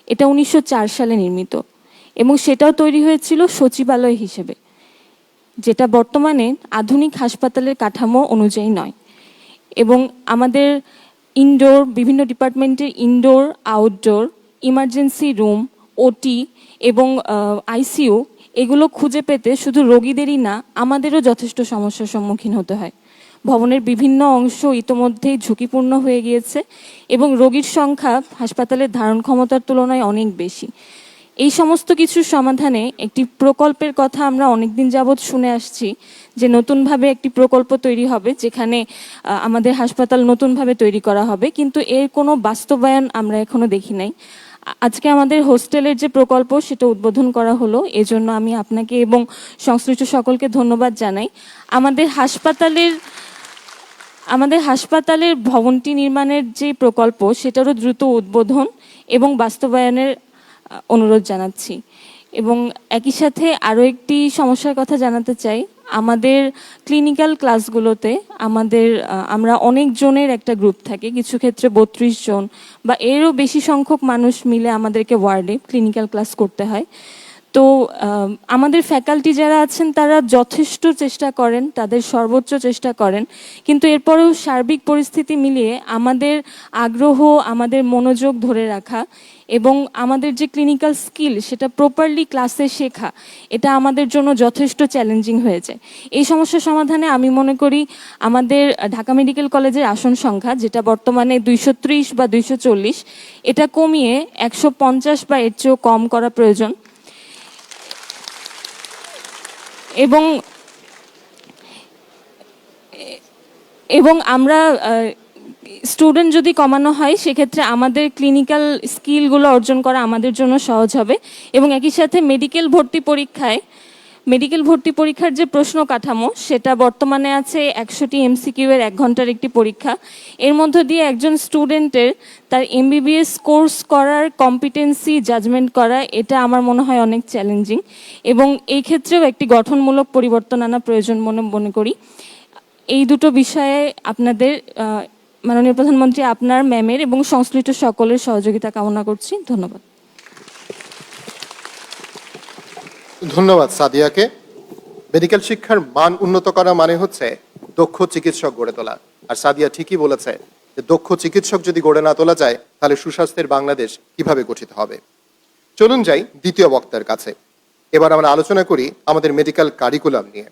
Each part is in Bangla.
এটা 1904 সালে নির্মিত এবং সেটাও তৈরি হয়েছিল সচিবালয় হিসেবে, যেটা বর্তমানে আধুনিক হাসপাতালের কাঠামো অনুযায়ী নয়। এবং আমাদের ইনডোর, বিভিন্ন ডিপার্টমেন্টের ইনডোর, আউটডোর, ইমার্জেন্সি রুম, ওটি এবং আইসিইউ এগুলো খুঁজে পেতে শুধু রোগীদেরই না, আমাদেরও যথেষ্ট সমস্যার সম্মুখীন হতে হয়। ভবনের বিভিন্ন অংশ ইতোমধ্যেই ঝুঁকিপূর্ণ হয়ে গিয়েছে এবং রোগীর সংখ্যা হাসপাতালের ধারণ ক্ষমতার তুলনায় অনেক বেশি। এই সমস্ত কিছুর সমাধানে একটি প্রকল্পের কথা আমরা অনেকদিন যাবৎ শুনে আসছি, যে নতুনভাবে একটি প্রকল্প তৈরি হবে যেখানে আমাদের হাসপাতাল নতুনভাবে তৈরি করা হবে, কিন্তু এর কোনো বাস্তবায়ন আমরা এখনো দেখি নাই। আজকে আমাদের হোস্টেলের যে প্রকল্প সেটা উদ্বোধন করা হলো, এজন্য আমি আপনাকে এবং সংশ্লিষ্ট সকলকে ধন্যবাদ জানাই। আমাদের হাসপাতালের ভবনটি নির্মাণের যে প্রকল্প সেটারও দ্রুত উদ্বোধন এবং বাস্তবায়নের অনুরোধ জানাচ্ছি। এবং একই সাথে আরও একটি সমস্যার কথা জানাতে চাই। আমাদের ক্লিনিক্যাল ক্লাসগুলোতে আমরা অনেক জনের একটা গ্রুপ থাকে, কিছু ক্ষেত্রে 32 জন বা এরও বেশি সংখ্যক মানুষ মিলে আমাদেরকে ওয়ার্ডে ক্লিনিক্যাল ক্লাস করতে হয়। তো আমাদের ফ্যাকাল্টি যারা আছেন তারা যথেষ্ট চেষ্টা করেন, তাদের সর্বোচ্চ চেষ্টা করেন, কিন্তু এরপরেও সার্বিক পরিস্থিতি মিলিয়ে আমাদের আগ্রহ, আমাদের মনোযোগ ধরে রাখা এবং আমাদের যে ক্লিনিক্যাল স্কিল সেটা প্রপারলি ক্লাসে শেখা, এটা আমাদের জন্য যথেষ্ট চ্যালেঞ্জিং হয়ে যায়। এই সমস্যার সমাধানে আমি মনে করি আমাদের ঢাকা মেডিকেল কলেজের আসন সংখ্যা, যেটা বর্তমানে 230 বা 240, এটা কমিয়ে 150 বা এর চেয়েও কম করা প্রয়োজন। এবং আমরা স্টুডেন্ট যদি কমানো হয় সেক্ষেত্রে আমাদের ক্লিনিক্যাল স্কিলগুলো অর্জন করা আমাদের জন্য সহজ হবে। এবং একই সাথে মেডিকেল ভর্তি পরীক্ষার যে প্রশ্ন কাঠামো সেটা বর্তমানে আছে 100টি MCQ এর 1 ঘন্টার একটি পরীক্ষা। এর মধ্য দিয়ে একজন স্টুডেন্টের তার MBBS কোর্স করার কম্পিটেন্সি জাজমেন্ট করা, এটা আমার মনে হয় অনেক চ্যালেঞ্জিং এবং এই ক্ষেত্রেও একটি গঠনমূলক পরিবর্তন আনা প্রয়োজন মনে করি। এই দুটো বিষয়ে আপনাদের মাননীয় প্রধানমন্ত্রী, আপনার, ম্যামের এবং সংশ্লিষ্ট সকলের সহযোগিতা কামনা করছি। ধন্যবাদ। ধন্যবাদ সাদিয়াকে। মেডিকেল শিক্ষার মান উন্নত করা মানে হচ্ছে দক্ষ চিকিৎসক গড়ে তোলা। আর সাদিয়া ঠিকই বলেছে যে দক্ষ চিকিৎসক যদি গড়ে না তোলা যায় তাহলে সুস্বাস্থ্যের বাংলাদেশ কিভাবে গঠিত হবে। চলুন যাই দ্বিতীয় বক্তার কাছে। এবার আমরা আলোচনা করি আমাদের মেডিকেল কারিকুলাম নিয়ে।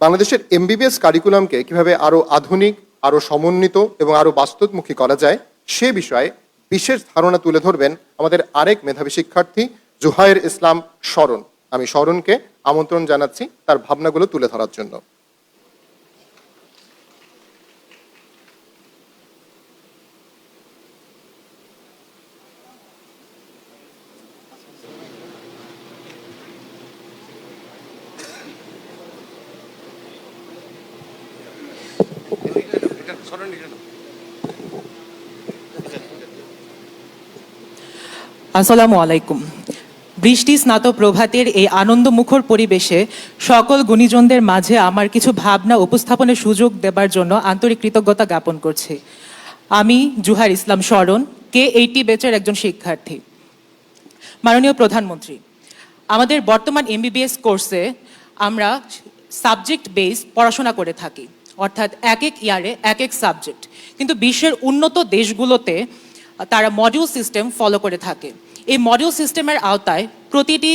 বাংলাদেশের MBBS কারিকুলামকে কিভাবে আরো আধুনিক, আরো সমন্বিত এবং আরো বাস্তবমুখী করা যায় সে বিষয়ে বিশেষ ধারণা তুলে ধরবেন আমাদের আরেক মেধাবী শিক্ষার্থী জুহায়ের ইসলাম শরণ। আমি শরণকে আমন্ত্রণ জানাচ্ছি তার ভাবনাগুলো তুলে ধরার জন্য। আসসালামু আলাইকুম। বৃষ্টি স্নাত প্রভাতের এই আনন্দমুখর পরিবেশে সকল গুণীজনদের মাঝে আমার কিছু ভাবনা উপস্থাপনের সুযোগ দেবার জন্য আন্তরিক কৃতজ্ঞতা জ্ঞাপন করছি। আমি জুহায়ের ইসলাম শরণ, K80 ব্যাচের একজন শিক্ষার্থী। মাননীয় প্রধানমন্ত্রী, আমাদের বর্তমান MBBS কোর্সে আমরা সাবজেক্ট বেস পড়াশোনা করে থাকি, অর্থাৎ এক এক ইয়ারে এক এক সাবজেক্ট, কিন্তু বিশ্বের উন্নত দেশগুলোতে তারা মডিউল সিস্টেম ফলো করে থাকে। এই মডিউল সিস্টেমের আওতায় প্রতিটি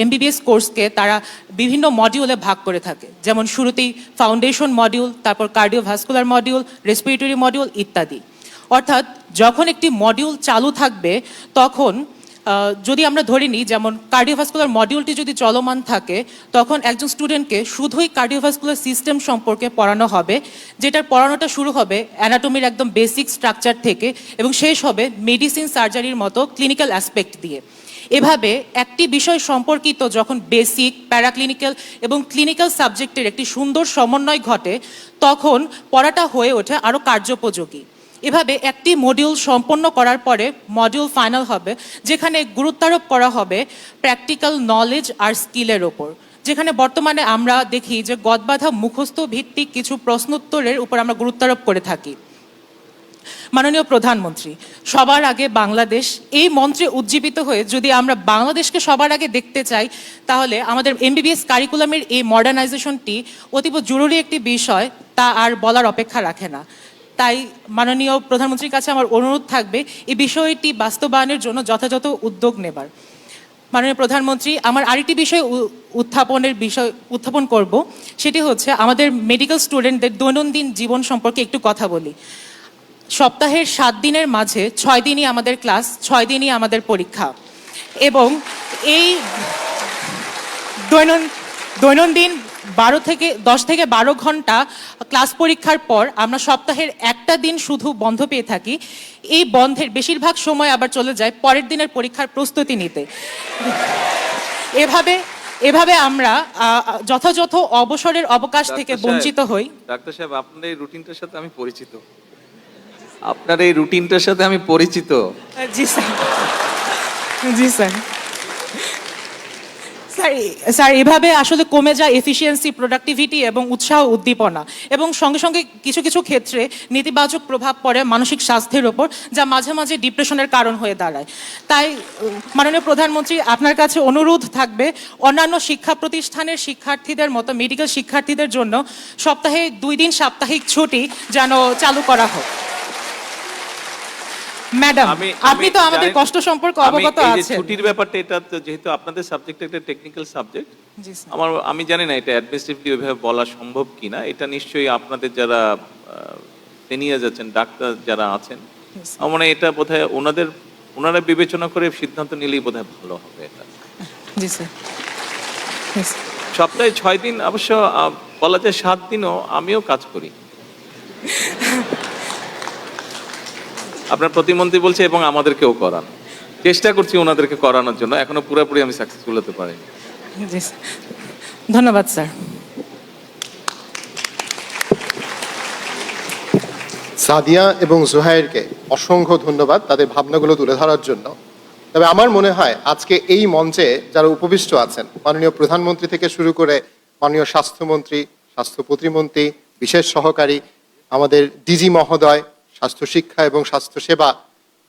MBBS কোর্সকে তারা বিভিন্ন মডিউলে ভাগ করে থাকে, যেমন শুরুতেই ফাউন্ডেশন মডিউল, তারপর কার্ডিওভাস্কুলার মডিউল, রেসপিরেটরি মডিউল ইত্যাদি। অর্থাৎ যখন একটি মডিউল চালু থাকবে তখন যদি আমরা ধরে নিই, যেমন কার্ডিওভাস্কুলার মডিউলটি যদি চলমান থাকে তখন একজন স্টুডেন্টকে শুধুই কার্ডিওভাস্কুলার সিস্টেম সম্পর্কে পড়ানো হবে, যেটার পড়ানোটা শুরু হবে অ্যানাটমির একদম বেসিক স্ট্রাকচার থেকে এবং শেষ হবে মেডিসিন সার্জারির মতো ক্লিনিক্যাল অ্যাসপেক্ট দিয়ে। এভাবে একটি বিষয় সম্পর্কিত যখন বেসিক, প্যারাক্লিনিক্যাল এবং ক্লিনিক্যাল সাবজেক্টের একটি সুন্দর সমন্বয় ঘটে তখন পড়াটা হয়ে ওঠে আরও কার্যোপযোগী। এভাবে একটি মডিউল সম্পন্ন করার পরে মডিউল ফাইনাল হবে, যেখানে গুরুত্বারোপ করা হবে প্র্যাকটিক্যাল নলেজ আর স্কিলের ওপর, যেখানে বর্তমানে আমরা দেখি যে গদবাঁধা মুখস্থ ভিত্তিক কিছু প্রশ্নোত্তরের উপর আমরা গুরুত্বারোপ করে থাকি। মাননীয় প্রধানমন্ত্রী, সবার আগে বাংলাদেশ, এই মন্ত্রে উজ্জীবিত হয়ে যদি আমরা বাংলাদেশকে সবার আগে দেখতে চাই, তাহলে আমাদের এমবিবিএস কারিকুলামের এই মডার্নাইজেশনটি অতীব জরুরি একটি বিষয়, তা আর বলার অপেক্ষা রাখে না। তাই মাননীয় প্রধানমন্ত্রীর কাছে আমার অনুরোধ থাকবে এই বিষয়টি বাস্তবায়নের জন্য যথাযথ উদ্যোগ নেবার। মাননীয় প্রধানমন্ত্রী, আমার আরেকটি বিষয় উত্থাপন করব, সেটি হচ্ছে আমাদের মেডিকেল স্টুডেন্টদের দৈনন্দিন জীবন সম্পর্কে একটু কথা বলি। সপ্তাহের 7 দিনের মাঝে 6 দিনই আমাদের ক্লাস, 6 দিনই আমাদের পরীক্ষা, এবং এই দৈনন্দিন 10 থেকে 12 ঘন্টা ক্লাস পরীক্ষার পর আমরা সপ্তাহের একটা দিন শুধু বন্ধ পেয়ে থাকি। এই বন্ধের বেশিরভাগ সময় আবার চলে যায় পরের দিনের পরীক্ষার প্রস্তুতি নিতে। এভাবে আমরা যথাযথ অবসরের অবকাশ থেকে বঞ্চিত হই। ডাক্তার সাহেব, আপনার এই রুটিনটার সাথে আমি পরিচিত। আপনার এই রুটিনটার সাথে আমি পরিচিত। জি স্যার, জি স্যার। স্যার, এভাবে আসলে কমে যায় এফিসিয়েন্সি, প্রোডাক্টিভিটি এবং উৎসাহ উদ্দীপনা, এবং সঙ্গে সঙ্গে কিছু কিছু ক্ষেত্রে নেতিবাচক প্রভাব পড়ে মানসিক স্বাস্থ্যের ওপর, যা মাঝে মাঝে ডিপ্রেশনের কারণ হয়ে দাঁড়ায়। তাই মাননীয় প্রধানমন্ত্রী, আপনার কাছে অনুরোধ থাকবে অন্যান্য শিক্ষা প্রতিষ্ঠানের শিক্ষার্থীদের মতো মেডিকেল শিক্ষার্থীদের জন্য সপ্তাহে 2 দিন সাপ্তাহিক ছুটি যেন চালু করা হোক। ম্যাডাম, আপনি তো আমাদের কষ্ট সম্পর্কে অবগত আছেন। ছুটির ব্যাপারটা, এটা তো যেহেতু আপনাদের সাবজেক্ট একটা টেকনিক্যাল সাবজেক্ট, জি স্যার। আমি জানি না এটা অ্যাডমিনিস্ট্রেটিভলি ওইভাবে বলা সম্ভব কিনা। এটা নিশ্চয়ই আপনাদের যারা সিনিয়র আছেন, ডাক্তার যারা আছেন, আমার মনে হয় এটা বোধহয় ওনারা বিবেচনা করে সিদ্ধান্ত নিলেই বোধহয় ভালো হবে এটা। জি স্যার। সপ্তাহে 6 দিন, অবশ্য বলা যায় 7 দিনও আমিও কাজ করি। আপনার প্রতিমন্ত্রী বলছে এবং আমাদেরকেও করান, চেষ্টা করছি ওনাদেরকে করানোর জন্য, এখনো পুরোপুরি আমি সাকসেসফুল হতে পারিনি। জি স্যার, ধন্যবাদ স্যার। সাদিয়া এবং জুহাইরকে অসংখ্য ধন্যবাদ তাদের ভাবনাগুলো তুলে ধরার জন্য। তবে আমার মনে হয় আজকে এই মঞ্চে যারা উপবিষ্ট আছেন, মাননীয় প্রধানমন্ত্রী থেকে শুরু করে মাননীয় স্বাস্থ্যমন্ত্রী, স্বাস্থ্য প্রতিমন্ত্রী, বিশেষ সহকারী, আমাদের ডিজি মহোদয়, স্বাস্থ্য শিক্ষা এবং স্বাস্থ্য সেবা,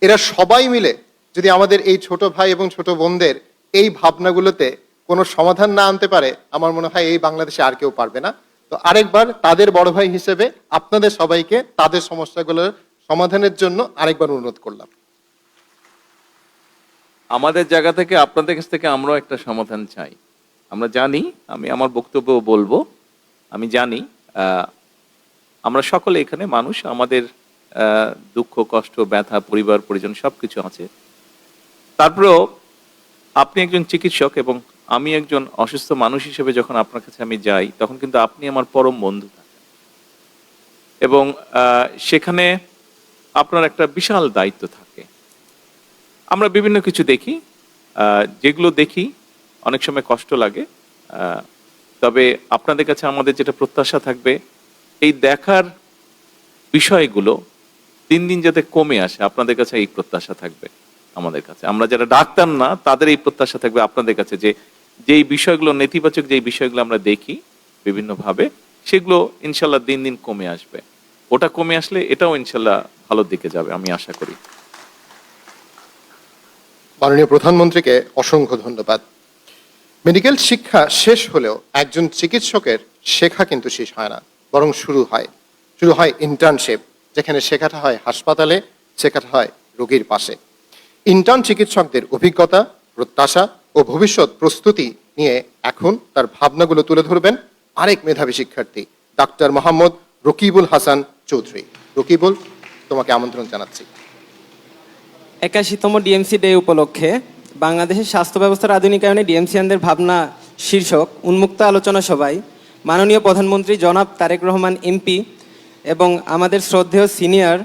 এরা সবাই মিলে যদি আমাদের এই ছোট ভাই এবং ছোট বোনদের এই ভাবনাগুলোতে কোনো সমাধান না আনতে পারে, আমার মনে হয় এই বাংলাদেশে আর কেউ পারবে না। তো আরেকবার তাদের বড় ভাই হিসেবে আপনাদের সবাইকে তাদের সমস্যাগুলোর সমাধানের জন্য আরেকবার অনুরোধ করলাম। আমাদের জায়গা থেকে আপনাদের কাছ থেকে আমরাও একটা সমাধান চাই। আমরা জানি, আমি আমার বক্তব্য বলবো, আমি জানি আমরা সকলে এখানে মানুষ, আমাদের দুঃখ, কষ্ট, ব্যথা, পরিবার পরিজন সবকিছু আছে। তারপরেও আপনি একজন চিকিৎসক এবং আমি একজন অসুস্থ মানুষ হিসেবে যখন আপনার কাছে আমি যাই, তখন কিন্তু আপনি আমার পরম বন্ধু থাকেন, এবং সেখানে আপনার একটা বিশাল দায়িত্ব থাকে। আমরা বিভিন্ন কিছু দেখি, যেগুলো দেখি অনেক সময় কষ্ট লাগে, তবে আপনাদের কাছে আমাদের যেটা প্রত্যাশা থাকবে, এই দেখার বিষয়গুলো দিন দিন যাতে কমে আসে, আপনাদের কাছে এই প্রত্যাশা থাকবে। আমাদের কাছে, আমরা যারা ডাক্তার না, তাদের এই প্রত্যাশা থাকবে আপনাদের কাছে, যে যেই বিষয়গুলো নেতিবাচক, যেই বিষয়গুলো আমরা দেখি বিভিন্নভাবে, সেগুলো ইনশাল্লাহ দিন দিন কমে আসবে। ওটা কমে আসলে এটাও ইনশাল্লাহ ভালোর দিকে যাবে, আমি আশা করি। মাননীয় প্রধানমন্ত্রীকে অসংখ্য ধন্যবাদ। মেডিকেল শিক্ষা শেষ হলেও একজন চিকিৎসকের শেখা কিন্তু শেষ হয় না, বরং শুরু হয় ইন্টার্নশিপ, যেখানে শেখাটা হয় হাসপাতালে, শেখাটা হয় রোগীর পাশে। ইন্টার্ন চিকিৎসকদের অভিজ্ঞতা, প্রত্যাশা ও ভবিষ্যৎ প্রস্তুতি নিয়ে এখন তার ভাবনাগুলো তুলে ধরবেন আরেক মেধাবী শিক্ষার্থী, ডাক্তার মোহাম্মদ রকিবুল হাসান চৌধুরী। রকিবুল, তোমাকে আমন্ত্রণ জানাচ্ছি। 81তম ডিএমসি ডে উপলক্ষে বাংলাদেশের স্বাস্থ্য ব্যবস্থার আধুনিকায়নে ডিএমসিয়ানদের ভাবনা শীর্ষক উন্মুক্ত আলোচনা সভায় মাননীয় প্রধানমন্ত্রী জনাব তারেক রহমান এমপি এবং আমাদের শ্রদ্ধেয় সিনিয়র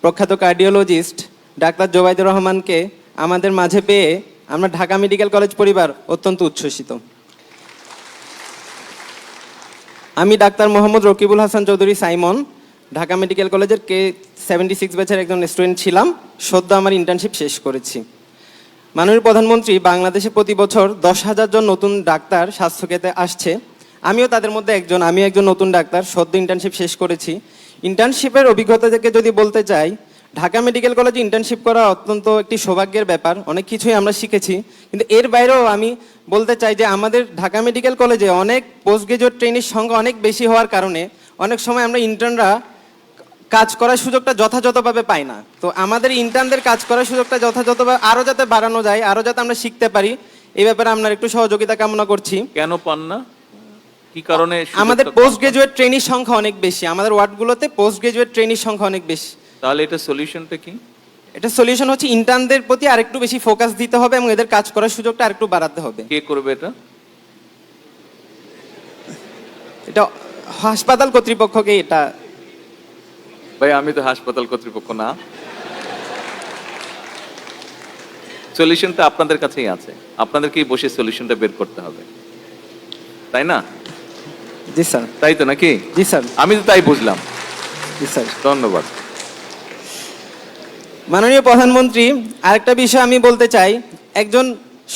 প্রখ্যাত কার্ডিওলজিস্ট ডাক্তার জোবাইদুর রহমানকে আমাদের মাঝে পেয়ে আমরা ঢাকা মেডিকেল কলেজ পরিবার অত্যন্ত উচ্ছ্বসিত। আমি doctor Mohammad Rakibul Hasan Chowdhury Simon, Dhaka medical কলেজের K76 ব্যাচের একজন স্টুডেন্ট ছিলাম। সদ্য আমার ইন্টার্নশিপ শেষ করেছি। মাননীয় প্রধানমন্ত্রী বাংলাদেশে প্রতি বছর 10,000 জন নতুন ডাক্তার স্বাস্থ্যক্ষেত্রে আসছে, আমিও তাদের মধ্যে একজন। আমি একজন নতুন ডাক্তার, সদ্য ইন্টার্নশিপ শেষ করেছি। ইন্টার্নশিপের অভিজ্ঞতা থেকে যদি বলতে চাই, ঢাকা মেডিকেল কলেজে ইন্টার্নশিপ করা অত্যন্ত একটি সৌভাগ্যের ব্যাপার, অনেক কিছুই আমরা শিখেছি। কিন্তু এর বাইরেও আমি বলতে চাই যে আমাদের ঢাকা মেডিকেল কলেজে অনেক পোস্ট গ্রাজুয়েট ট্রেনির সংখ্যা অনেক বেশি হওয়ার কারণে অনেক সময় আমরা ইন্টার্নরা কাজ করার সুযোগটা যথাযথভাবে পাই না। তো আমাদের ইন্টার্নদের কাজ করার সুযোগটা যথাযথভাবে আরও যাতে বাড়ানো যায়, আরও যাতে আমরা শিখতে পারি, এই ব্যাপারে আপনার একটু সহযোগিতা কামনা করছি। কেন পান না, কি কারণে? আমাদের পোস্ট গ্রাজুয়েট ট্রেনির সংখ্যা অনেক বেশি, আমাদের ওয়ার্ডগুলোতে পোস্ট গ্রাজুয়েট ট্রেনির সংখ্যা অনেক বেশি। তাহলে এটা সলিউশনটা কি? এটা সলিউশন হচ্ছে ইন্টার্নদের প্রতি আরেকটু বেশি ফোকাস দিতে হবে এবং এদের কাজ করার সুযোগটা আরেকটু বাড়াতে হবে। কে করবে এটা? এটা হাসপাতাল কর্তৃপক্ষকে এটা। ভাই আমি তো হাসপাতাল কর্তৃপক্ষ না। সলিউশনটা আপনাদের কাছেই আছে, আপনাদেরকেই বসে সলিউশনটা বের করতে হবে, তাই না? জি স্যার। তাই তো নাকি? জি স্যার। আমি তো তাই বুঝলাম। জি স্যার। ধন্যবাদ। মাননীয় প্রধানমন্ত্রী, আরেকটা বিষয় আমি বলতে চাই, একজন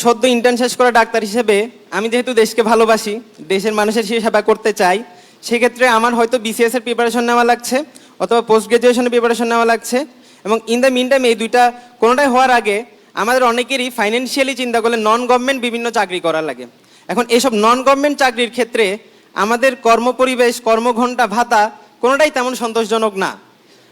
সদ্য ইন্টার্ন শেষ করা ডাক্তার হিসেবে আমি যেহেতু দেশকে ভালোবাসি, দেশের মানুষের সেবা করতে চাই, সেক্ষেত্রে আমার হয়তো বিসিএস এর প্রিপারেশন নেওয়া লাগছে অথবা পোস্ট গ্রাজুয়েশনের প্রিপারেশন নেওয়া লাগছে, এবং ইন দ্য মিন টাইম এই দুইটা কোনোটাই হওয়ার আগে আমাদের অনেকেরই ফাইন্যান্সিয়ালি চিন্তা করলে নন গভর্নমেন্ট বিভিন্ন চাকরি করা লাগে। এখন এইসব নন গভর্নমেন্ট চাকরির ক্ষেত্রে আমাদের কর্মপরিবেশ, কর্মঘণ্টা, ভাতা কোনোটাই তেমন সন্তোষজনক না।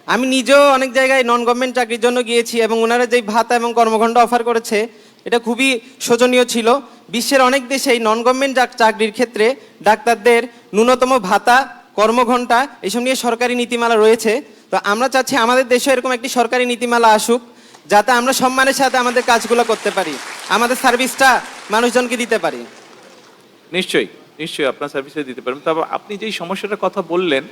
আমি নিজেও অনেক জায়গায় নন গভর্নমেন্ট চাকরির জন্য গিয়েছি এবং ওনারা যেই ভাতা এবং কর্মঘণ্টা অফার করেছে এটা খুবই শোচনীয় ছিল। বিশ্বের অনেক দেশেই নন গভর্নমেন্ট চাকরির ক্ষেত্রে ডাক্তারদের ন্যূনতম ভাতা, কর্মঘণ্টা এইসব নিয়ে সরকারি নীতিমালা রয়েছে। তো আমরা চাচ্ছি আমাদের দেশে এরকম একটি সরকারি নীতিমালা আসুক, যাতে আমরা সম্মানের সাথে আমাদের কাজগুলো করতে পারি, আমাদের সার্ভিসটা মানুষজনকে দিতে পারি। নিশ্চয়ই নিশ্চয়ই আপনার সার্ভিসে দিতে পারবেন। তবে আপনি যেই সমস্যাটার কথা বললেন,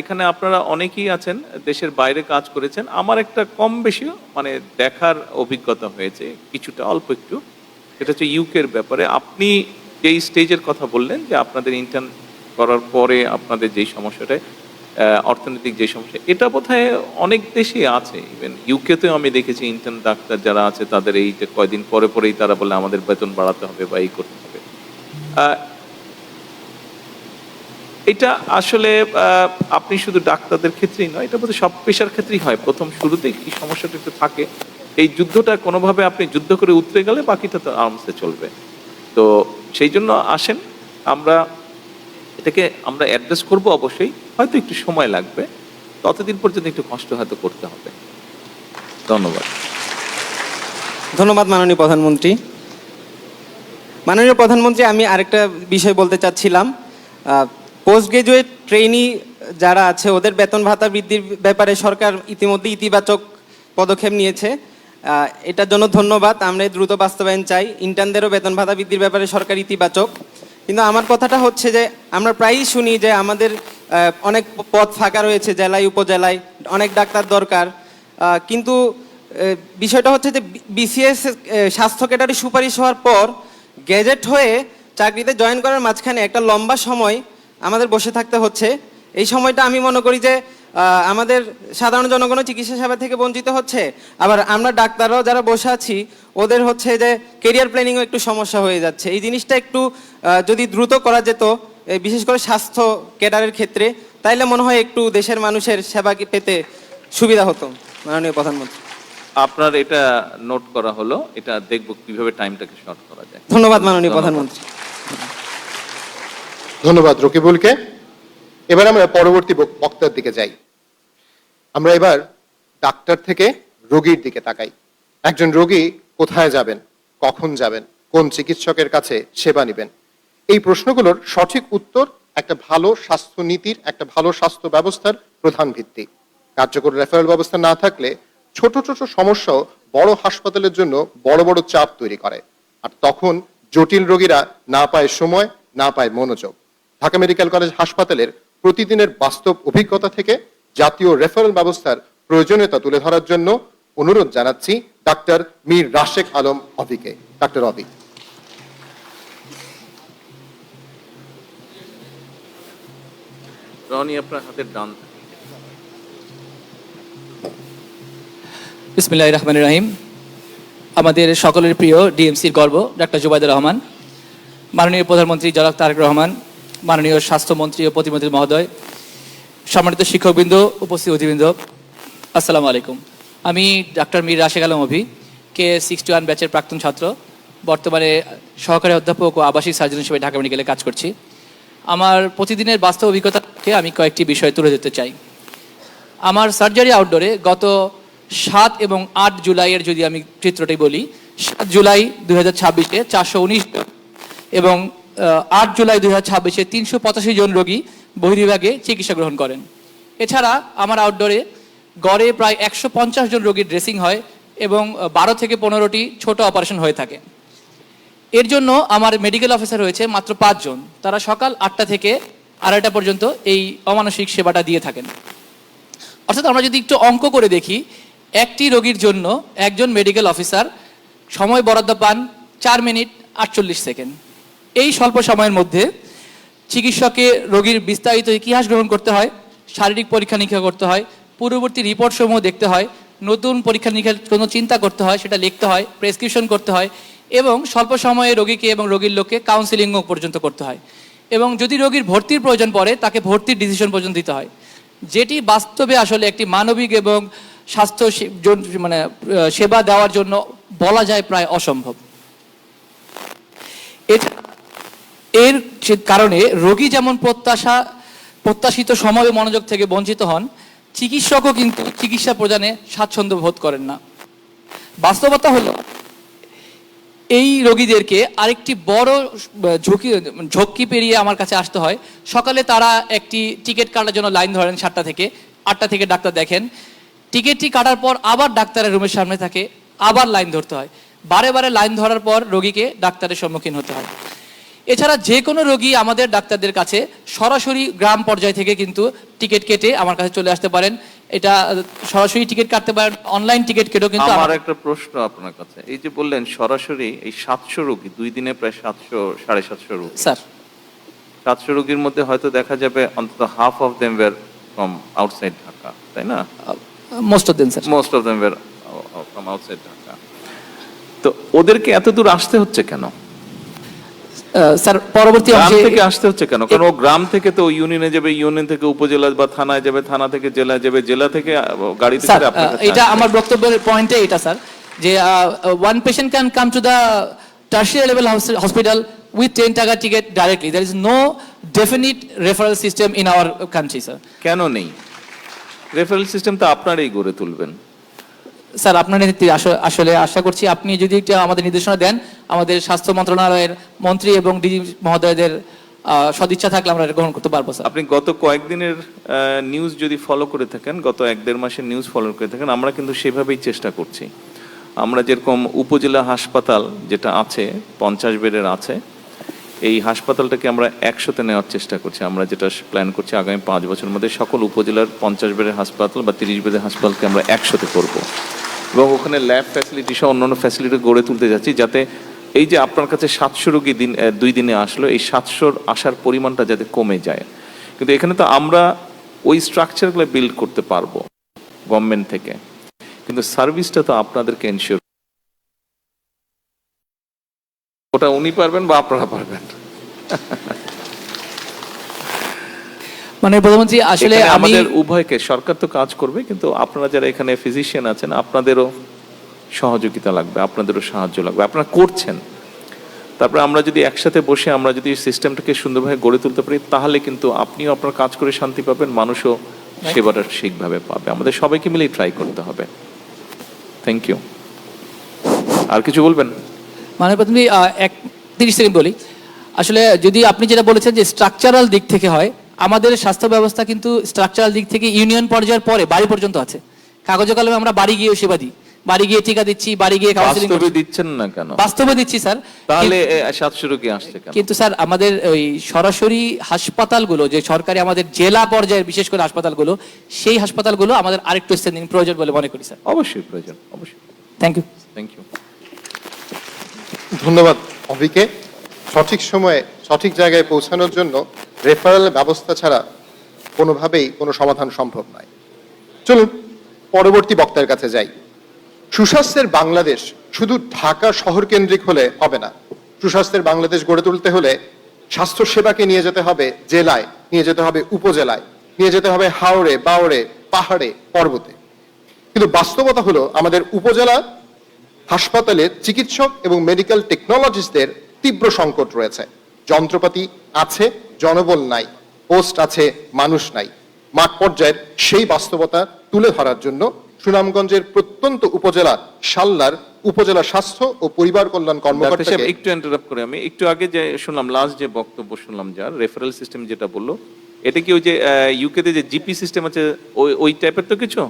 এখানে আপনারা অনেকেই আছেন দেশের বাইরে কাজ করেছেন। আমার একটা কম বেশি মানে দেখার অভিজ্ঞতা হয়েছে কিছুটা, অল্প একটু। সেটা হচ্ছে ইউকের ব্যাপারে। আপনি যেই স্টেজের কথা বললেন যে আপনাদের ইন্টার্ন করার পরে আপনাদের যেই সমস্যাটা, অর্থনৈতিক যে সমস্যা, এটা বোধহয় অনেক দেশে আছে। ইভেন ইউকেতেও আমি দেখেছি ইন্টার্ন ডাক্তার যারা আছে তাদের এই যে কয়দিন পরে পরেই তারা বলে আমাদের বেতন বাড়াতে হবে বা এই করতে হবে। এটা আসলে আপনি শুধু ডাক্তারদের ক্ষেত্রেই নয়, এটা বোধহয় সব পেশার ক্ষেত্রেই হয়। প্রথম শুরুতেই এই সমস্যাটা একটু থাকে। এই যুদ্ধটা কোনোভাবে আপনি যুদ্ধ করে উতরে গেলে বাকিটা তো আরামসে চলবে। তো সেই জন্য আসেন, এটাকে আমরা অ্যাড্রেস করব অবশ্যই, হয়তো একটু সময় লাগবে, ততদিন পর্যন্ত একটু কষ্ট হয়তো করতে হবে। ধন্যবাদ। ধন্যবাদ মাননীয় প্রধানমন্ত্রী। মাননীয় প্রধানমন্ত্রী, আমি আরেকটা বিষয় বলতে চাচ্ছিলাম। পোস্ট গ্রাজুয়েট ট্রেনি যারা আছে ওদের বেতন ভাতা বৃদ্ধির ব্যাপারে সরকার ইতিমধ্যে ইতিবাচক পদক্ষেপ নিয়েছে, এটার জন্য ধন্যবাদ। আমরা দ্রুত বাস্তবায়ন চাই। ইন্টার্নদেরও বেতন ভাতা বৃদ্ধির ব্যাপারে সরকার ইতিবাচক। কিন্তু আমার কথাটা হচ্ছে যে আমরা প্রায়ই শুনি যে আমাদের অনেক পদ ফাঁকা রয়েছে জেলায়, উপজেলায়, অনেক ডাক্তার দরকার। কিন্তু বিষয়টা হচ্ছে যে বিসিএস স্বাস্থ্য ক্যাডারে সুপারিশ হওয়ার পর গ্যাজেট হয়ে চাকরিতে জয়েন করার মাঝখানে একটা লম্বা সময় আমাদের বসে থাকতে হচ্ছে। এই সময়টা আমি মনে করি যে আমাদের সাধারণ জনগণও চিকিৎসা সেবা থেকে বঞ্চিত হচ্ছে, আবার আমরা ডাক্তাররাও যারা বসে আছি ওদের হচ্ছে যে কেরিয়ার প্ল্যানিংও একটু সমস্যা হয়ে যাচ্ছে। এই জিনিসটা একটু যদি দ্রুত করা যেত, বিশেষ করে স্বাস্থ্য ক্যাডারের ক্ষেত্রে, তাইলে মনে হয় একটু দেশের মানুষের সেবা পেতে সুবিধা হতো। মাননীয় প্রধানমন্ত্রী, আপনার এটা নোট করা হলো, এটা দেখব কিভাবে টাইমটাকে শর্ট করা যায়। ধন্যবাদ মাননীয় প্রধানমন্ত্রী। ধন্যবাদ রকিবুলকে। এবার আমরা পরবর্তী বক্তার দিকে যাই। আমরা এবার ডাক্তার থেকে রোগীর দিকে তাকাই। একজন রোগী কোথায় যাবেন, কখন যাবেন, কোন চিকিৎসকের কাছে সেবা নেবেন, এই প্রশ্নগুলোর সঠিক উত্তর একটা ভালো স্বাস্থ্য নীতির, একটা ভালো স্বাস্থ্য ব্যবস্থার প্রধান ভিত্তি। কার্যকর রেফারেল ব্যবস্থা না থাকলে ছোট ছোট সমস্যাও বড় হাসপাতালের জন্য বড় বড় চাপ তৈরি করে, আর তখন জটিল রোগীরা না পায় সময়, না পায় মনোযোগ। ঢাকা মেডিকেল কলেজ হাসপাতালের প্রতিদিনের বাস্তব অভিজ্ঞতা থেকে জাতীয় রেফারেল ব্যবস্থার প্রয়োজনীয়তা তুলে ধরার জন্য অনুরোধ জানাচ্ছি ডাক্তার মীর রাশেক আলম অভিকে। ডাক্তার অভি। রনি, আপনার হাতের ডান। বিসমিল্লাহির রহমানির রহিম। আমাদের সকলের প্রিয় ডিএমসির গর্ব ডাক্তার জুবাইদুর রহমান, মাননীয় প্রধানমন্ত্রী জনাব তারেক রহমান, মাননীয় স্বাস্থ্যমন্ত্রী ও প্রতিমন্ত্রী মহোদয়, সম্মানিত শিক্ষকবৃন্দ, উপস্থিত অতিবৃন্দ, আসসালামু আলাইকুম। আমি ডাক্তার মীর রাশেক আলম অভি, K61 ব্যাচের প্রাক্তন ছাত্র, বর্তমানে সহকারী অধ্যাপক ও আবাসিক সার্জন হিসেবে ঢাকা মেডিকেলে কাজ করছি। আমার প্রতিদিনের বাস্তব অভিজ্ঞতাকে আমি কয়েকটি বিষয় তুলে ধরতে চাই। আমার সার্জারি আউটডোরে গত 7 এবং 8 জুলাইয়ের যদি আমি চিত্রটি বলি, 7 জুলাই 2026-এ 419 জন এবং 8 জুলাই 2026-এ 385 জন রোগী বহির্বিভাগে চিকিৎসা গ্রহণ করেন। এছাড়া আমার আউটডোরে গড়ে প্রায় 150 জন রোগীর ড্রেসিং হয় এবং 12 থেকে 15টি ছোট অপারেশন হয়ে থাকে। এর জন্য আমার মেডিকেল অফিসার রয়েছে মাত্র 5 জন। তারা সকাল 8টা থেকে 2:30 পর্যন্ত এই অমানসিক সেবাটা দিয়ে থাকেন। অর্থাৎ আমরা যদি একটু অঙ্ক করে দেখি, একটি রোগীর জন্য একজন মেডিকেল অফিসার সময় বরাদ্দ পান 4 মিনিট 48 সেকেন্ড। এই স্বল্প সময়ের মধ্যে চিকিৎসককে রোগীর বিস্তারিত ইতিহাস গ্রহণ করতে হয়, শারীরিক পরীক্ষা নিরীক্ষা করতে হয়, পূর্ববর্তী রিপোর্টসমূহ দেখতে হয়, নতুন পরীক্ষা নিরীক্ষার কোনো চিন্তা করতে হয়, সেটা লিখতে হয়, প্রেসক্রিপশন করতে হয় এবং স্বল্প সময়ে রোগীকে এবং রোগীর লোককে কাউন্সিলিংও পর্যন্ত করতে হয় এবং যদি রোগীর ভর্তির প্রয়োজন পড়ে তাকে ভর্তির ডিসিশন পর্যন্ত দিতে হয়, যেটি বাস্তবে আসলে একটি মানবিক এবং স্বাস্থ্য সেবা দেওয়ার জন্য বলা যায় প্রায় অসম্ভব। এর কারণে রোগী যেমন প্রত্যাশিত সময় ও মনোযোগ থেকে বঞ্চিত হন, চিকিৎসকও কিন্তু চিকিৎসা প্রদানে স্বাচ্ছন্দ্য বোধ করেন না। বাস্তবতা হলো এই রোগীদেরকে আরেকটি বড় ঝক্কি পেরিয়ে আমার কাছে আসতে হয়। সকালে তারা একটি টিকিট কাটার জন্য লাইন ধরেন 7টা থেকে 8টা থেকে ডাক্তার দেখেন, টিকিটটি কাটার পর আবার ডাক্তারের রুমের সামনে থাকে, আবার লাইন ধরতে হয়। বারে বারে লাইন ধরার পর রোগীকে ডাক্তারের সম্মুখীন হতে হয়। এছাড়া যে কোনো রোগী আমাদের ডাক্তারদের কাছে সরাসরি গ্রাম পর্যায় থেকে কিন্তু টিকিট কেটে আমার কাছে চলে আসতে পারেন। এটা সরাসরি টিকিট কাটতে পারেন, অনলাইন টিকিট কেটেও কিন্তু। আমার একটা প্রশ্ন আপনার কাছে, এই যে বললেন সরাসরি এই 700 রোগী, 2 দিনে প্রায় 700-750 রোগী, স্যার 700 রোগীর মধ্যে হয়তো দেখা যাবে অন্তত half of them were from outside Dhaka, তাই না? Most of them sir. Most of them were from outside Dhaka. তো ওদেরকে এত দূর আসতে হচ্ছে কেন? স্যার পরবর্তী গ্রাম অংশে থেকে আসতে হচ্ছে কেন? কারণ ও গ্রাম থেকে তো ইউনিয়নে যাবে, ইউনিয়ন থেকে উপজেলা বা থানায় যাবে, থানা থেকে জেলায় যাবে, জেলা থেকে গাড়িতে স্যার করে আপনার কাছে এটা আসবে। আমার বক্তব্যের পয়েন্টে এটা স্যার, যে one patient can come to the tertiary level hospital with 10 টাকা ticket directly. There is no definite referral system in our country, sir. কেন নেই? রেফারেল সিস্টেম তো আপনারাই গড়ে তুলবেন। স্যার আপনার নেতৃত্বে আসলে আশা করছি আপনি যদি একটা আমাদের নির্দেশনা দেন, আমাদের স্বাস্থ্য মন্ত্রণালয়ের মন্ত্রী এবং ডিজি মহোদয়দের সদিচ্ছা থাকলে আমরা এটা গ্রহণ করতে পারবো স্যার। আপনি গত কয়েকদিনের নিউজ যদি ফলো করে থাকেন, গত 1-1.5 মাসের নিউজ ফলো করে থাকেন, আমরা কিন্তু সেভাবেই চেষ্টা করছি। আমরা যেরকম উপজেলা হাসপাতাল যেটা আছে 50 বেডের আছে, এই হাসপাতালটাকে আমরা 100-তে নেওয়ার চেষ্টা করছি। আমরা যেটা প্ল্যান করছি আগামী 5 বছরের মধ্যে সকল উপজেলার 50 বেডের হাসপাতাল বা 30 বেডের হাসপাতালকে আমরা 100-তে করব এবং ওখানে ল্যাব ফ্যাসিলিটি সহ অন্যান্য ফ্যাসিলিটি গড়ে তুলতে যাচ্ছি, যাতে এই যে আপনার কাছে 700 রোগী 2 দিনে আসলো, এই 700 আসার পরিমাণটা যাতে কমে যায়। কিন্তু এখানে তো আমরা ওই স্ট্রাকচারগুলো বিল্ড করতে পারবো গভর্নমেন্ট থেকে, কিন্তু সার্ভিসটা তো আপনাদেরকে এনশিওর, ওটা উনি পারবেন বা আপনারা পারবেন। মানে প্রধানমন্ত্রী আসলে এখানে আমি আমাদের উভয়কে, সরকার তো কাজ করবে, কিন্তু আপনারা যারা এখানে ফিজিশিয়ান আছেন আপনাদেরও সহযোগিতা লাগবে, আপনাদেরও সাহায্য লাগবে, আপনারা করছেন। তারপরে আমরা যদি একসাথে বসে আমরা যদি সিস্টেমটাকে সুন্দরভাবে গড়ে তুলতে পারি, তাহলে কিন্তু আপনিও আপনার কাজ করে শান্তি পাবেন, মানুষও সেবাটা ঠিকভাবে পাবে। আমাদের সবাইকে মিলেই ট্রাই করতে হবে। Thank you. আর কিছু বলবেন? মানে প্রথমে 30 সেকেন্ড বলি। আসলে যদি আপনি যেটা বলেছেন যে স্ট্রাকচারাল দিক থেকে হয়, আমাদের স্বাস্থ্য ব্যবস্থা কিন্তু স্ট্রাকচারাল দিক থেকে ইউনিয়ন পর্যায়ের পরে বাড়ি পর্যন্ত আছে। কাগজে কলমে আমরা বাড়ি গিয়ে সেবা দিই, বাড়ি গিয়ে টিকা দিচ্ছি, বাড়ি গিয়ে কাউন্সিলিং বাস্তবে দিচ্ছেন না কেন? বাস্তবে দিচ্ছি স্যার। তাহলে 700 রোগী আসছে কেন? কিন্তু স্যার আমাদের ওই সরাসরি হাসপাতালগুলো যে সরকারি আমাদের জেলা পর্যায়ের বিশেষ করে হাসপাতালগুলো, সেই হাসপাতালগুলো আমাদের আরেকটু স্ট্রেন্থেনিং প্রয়োজন বলে মনে করি স্যার। অবশ্যই প্রয়োজন, অবশ্যই। Thank you. Thank you. ধন্যবাদ অভিকে। সঠিক সময়ে সঠিক জায়গায় পৌঁছানোর জন্য রেফারেল ব্যবস্থা ছাড়া কোনোভাবেই কোনো সমাধান সম্ভব নয়। চলুন পরবর্তী বক্তার কাছে যাই। সুস্বাস্থ্যের বাংলাদেশ শুধু ঢাকা শহর কেন্দ্রিক হলে হবে না। সুস্বাস্থ্যের বাংলাদেশ গড়ে তুলতে হলে স্বাস্থ্য সেবাকে নিয়ে যেতে হবে জেলায়, নিয়ে যেতে হবে উপজেলায়, নিয়ে যেতে হবে হাওড়ে, বাওড়ে, পাহাড়ে, পর্বতে। কিন্তু বাস্তবতা হলো আমাদের উপজেলা হাসপাতালে চিকিৎসক এবং মেডিকেল টেকনোলজিস্টদের তীব্র সংকট রয়েছে। যন্ত্রপাতি আছে, জনবল নাই, পোস্ট আছে, মানুষ নাই। মাঠ পর্যায়ের সেই বাস্তবতা তুলে ধরার জন্য সুনামগঞ্জের প্রত্যন্ত উপজেলা শাল্লার উপজেলা স্বাস্থ্য ও পরিবার কল্যাণ ডাক্তার সাহেব কর্মকর্তাকে একটু ইন্টারাপ্ট করে, আমি একটু আগে যে শুনলাম, লাস্ট যে বক্তব্য শুনলাম, যার রেফারেল সিস্টেম যেটা বললো, এটা কি ওই যে ইউকে তে যে জিপি সিস্টেম আছে ওই টাইপের তো কিছু?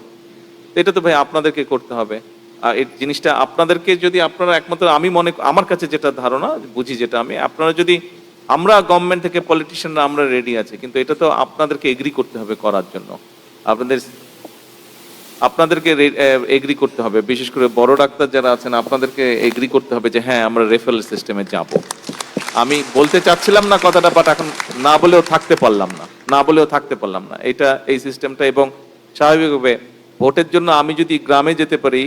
এটা তো ভাই আপনাদেরকে করতে হবে। আর এই জিনিসটা আপনাদেরকে যদি আপনারা একমাত্র, আমি আমার কাছে যেটা ধারণা বুঝি, যেটা আমি, আপনারা যদি, আমরা গভর্নমেন্ট থেকে পলিটিশিয়ানরা আমরা রেডি আছে, কিন্তু এটা তো আপনাদেরকে এগ্রি করতে হবে করার জন্য। আপনাদেরকে এগ্রি করতে হবে, বিশেষ করে বড় ডাক্তার যারা আছেন আপনাদেরকে এগ্রি করতে হবে যে হ্যাঁ আমরা রেফারেল সিস্টেমে যাব। আমি বলতে চাচ্ছিলাম না কথাটা, বাট এখন না বলেও থাকতে পারলাম না এটা এই সিস্টেমটা। এবং স্বাভাবিকভাবে ভোটের জন্য আমি যদি গ্রামে যেতে পারি,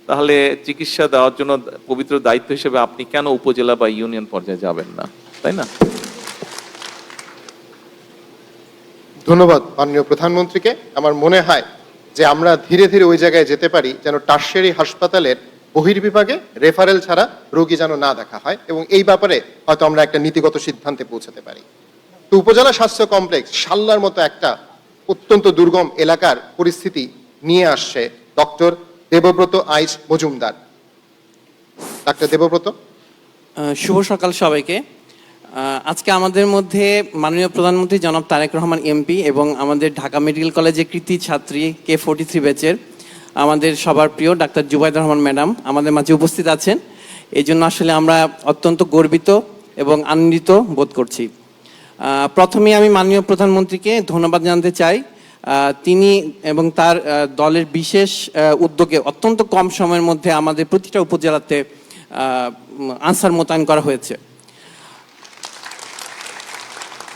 তাহলে চিকিৎসা দেওয়ার জন্য পবিত্র দায়িত্ব হিসেবে আপনি কেন উপজেলা বা ইউনিয়ন পর্যায়ে যাবেন না, তাই না? ধন্যবাদ মাননীয় প্রধানমন্ত্রীকে। আমার মনে হয় যে আমরা ধীরে ধীরে ওই জায়গায় যেতে পারি যেন টারশিয়ারি হাসপাতালের বহির্বিভাগে রেফারেল ছাড়া রোগী যেন না দেখা হয়, এবং এই ব্যাপারে হয়তো আমরা একটা নীতিগত সিদ্ধান্তে পৌঁছাতে পারি। তো উপজেলা স্বাস্থ্য কমপ্লেক্স শাল্লার মতো একটা অত্যন্ত দুর্গম এলাকার পরিস্থিতি নিয়ে আসছে ডক্টর দেবব্রত আইচ মজুমদার। ডাক্তার দেবব্রত। শুভ সকাল সবাইকে। আজকে আমাদের মধ্যে মাননীয় প্রধানমন্ত্রী জনাব তারেক রহমান এমপি এবং আমাদের ঢাকা মেডিকেল কলেজের কৃতি ছাত্রী K43 ব্যাচের আমাদের সবার প্রিয় ডাক্তার জুবাইদা রহমান ম্যাডাম আমাদের মাঝে উপস্থিত আছেন। এই জন্য আসলে আমরা অত্যন্ত গর্বিত এবং আনন্দিত বোধ করছি। প্রথমে আমি মাননীয় প্রধানমন্ত্রীকে ধন্যবাদ জানাতে চাই। তিনি এবং তার দলের বিশেষ উদ্যোগে অত্যন্ত কম সময়ের মধ্যে আমাদের প্রতিটা উপজেলাতে আনসার মোতায়েন করা হয়েছে।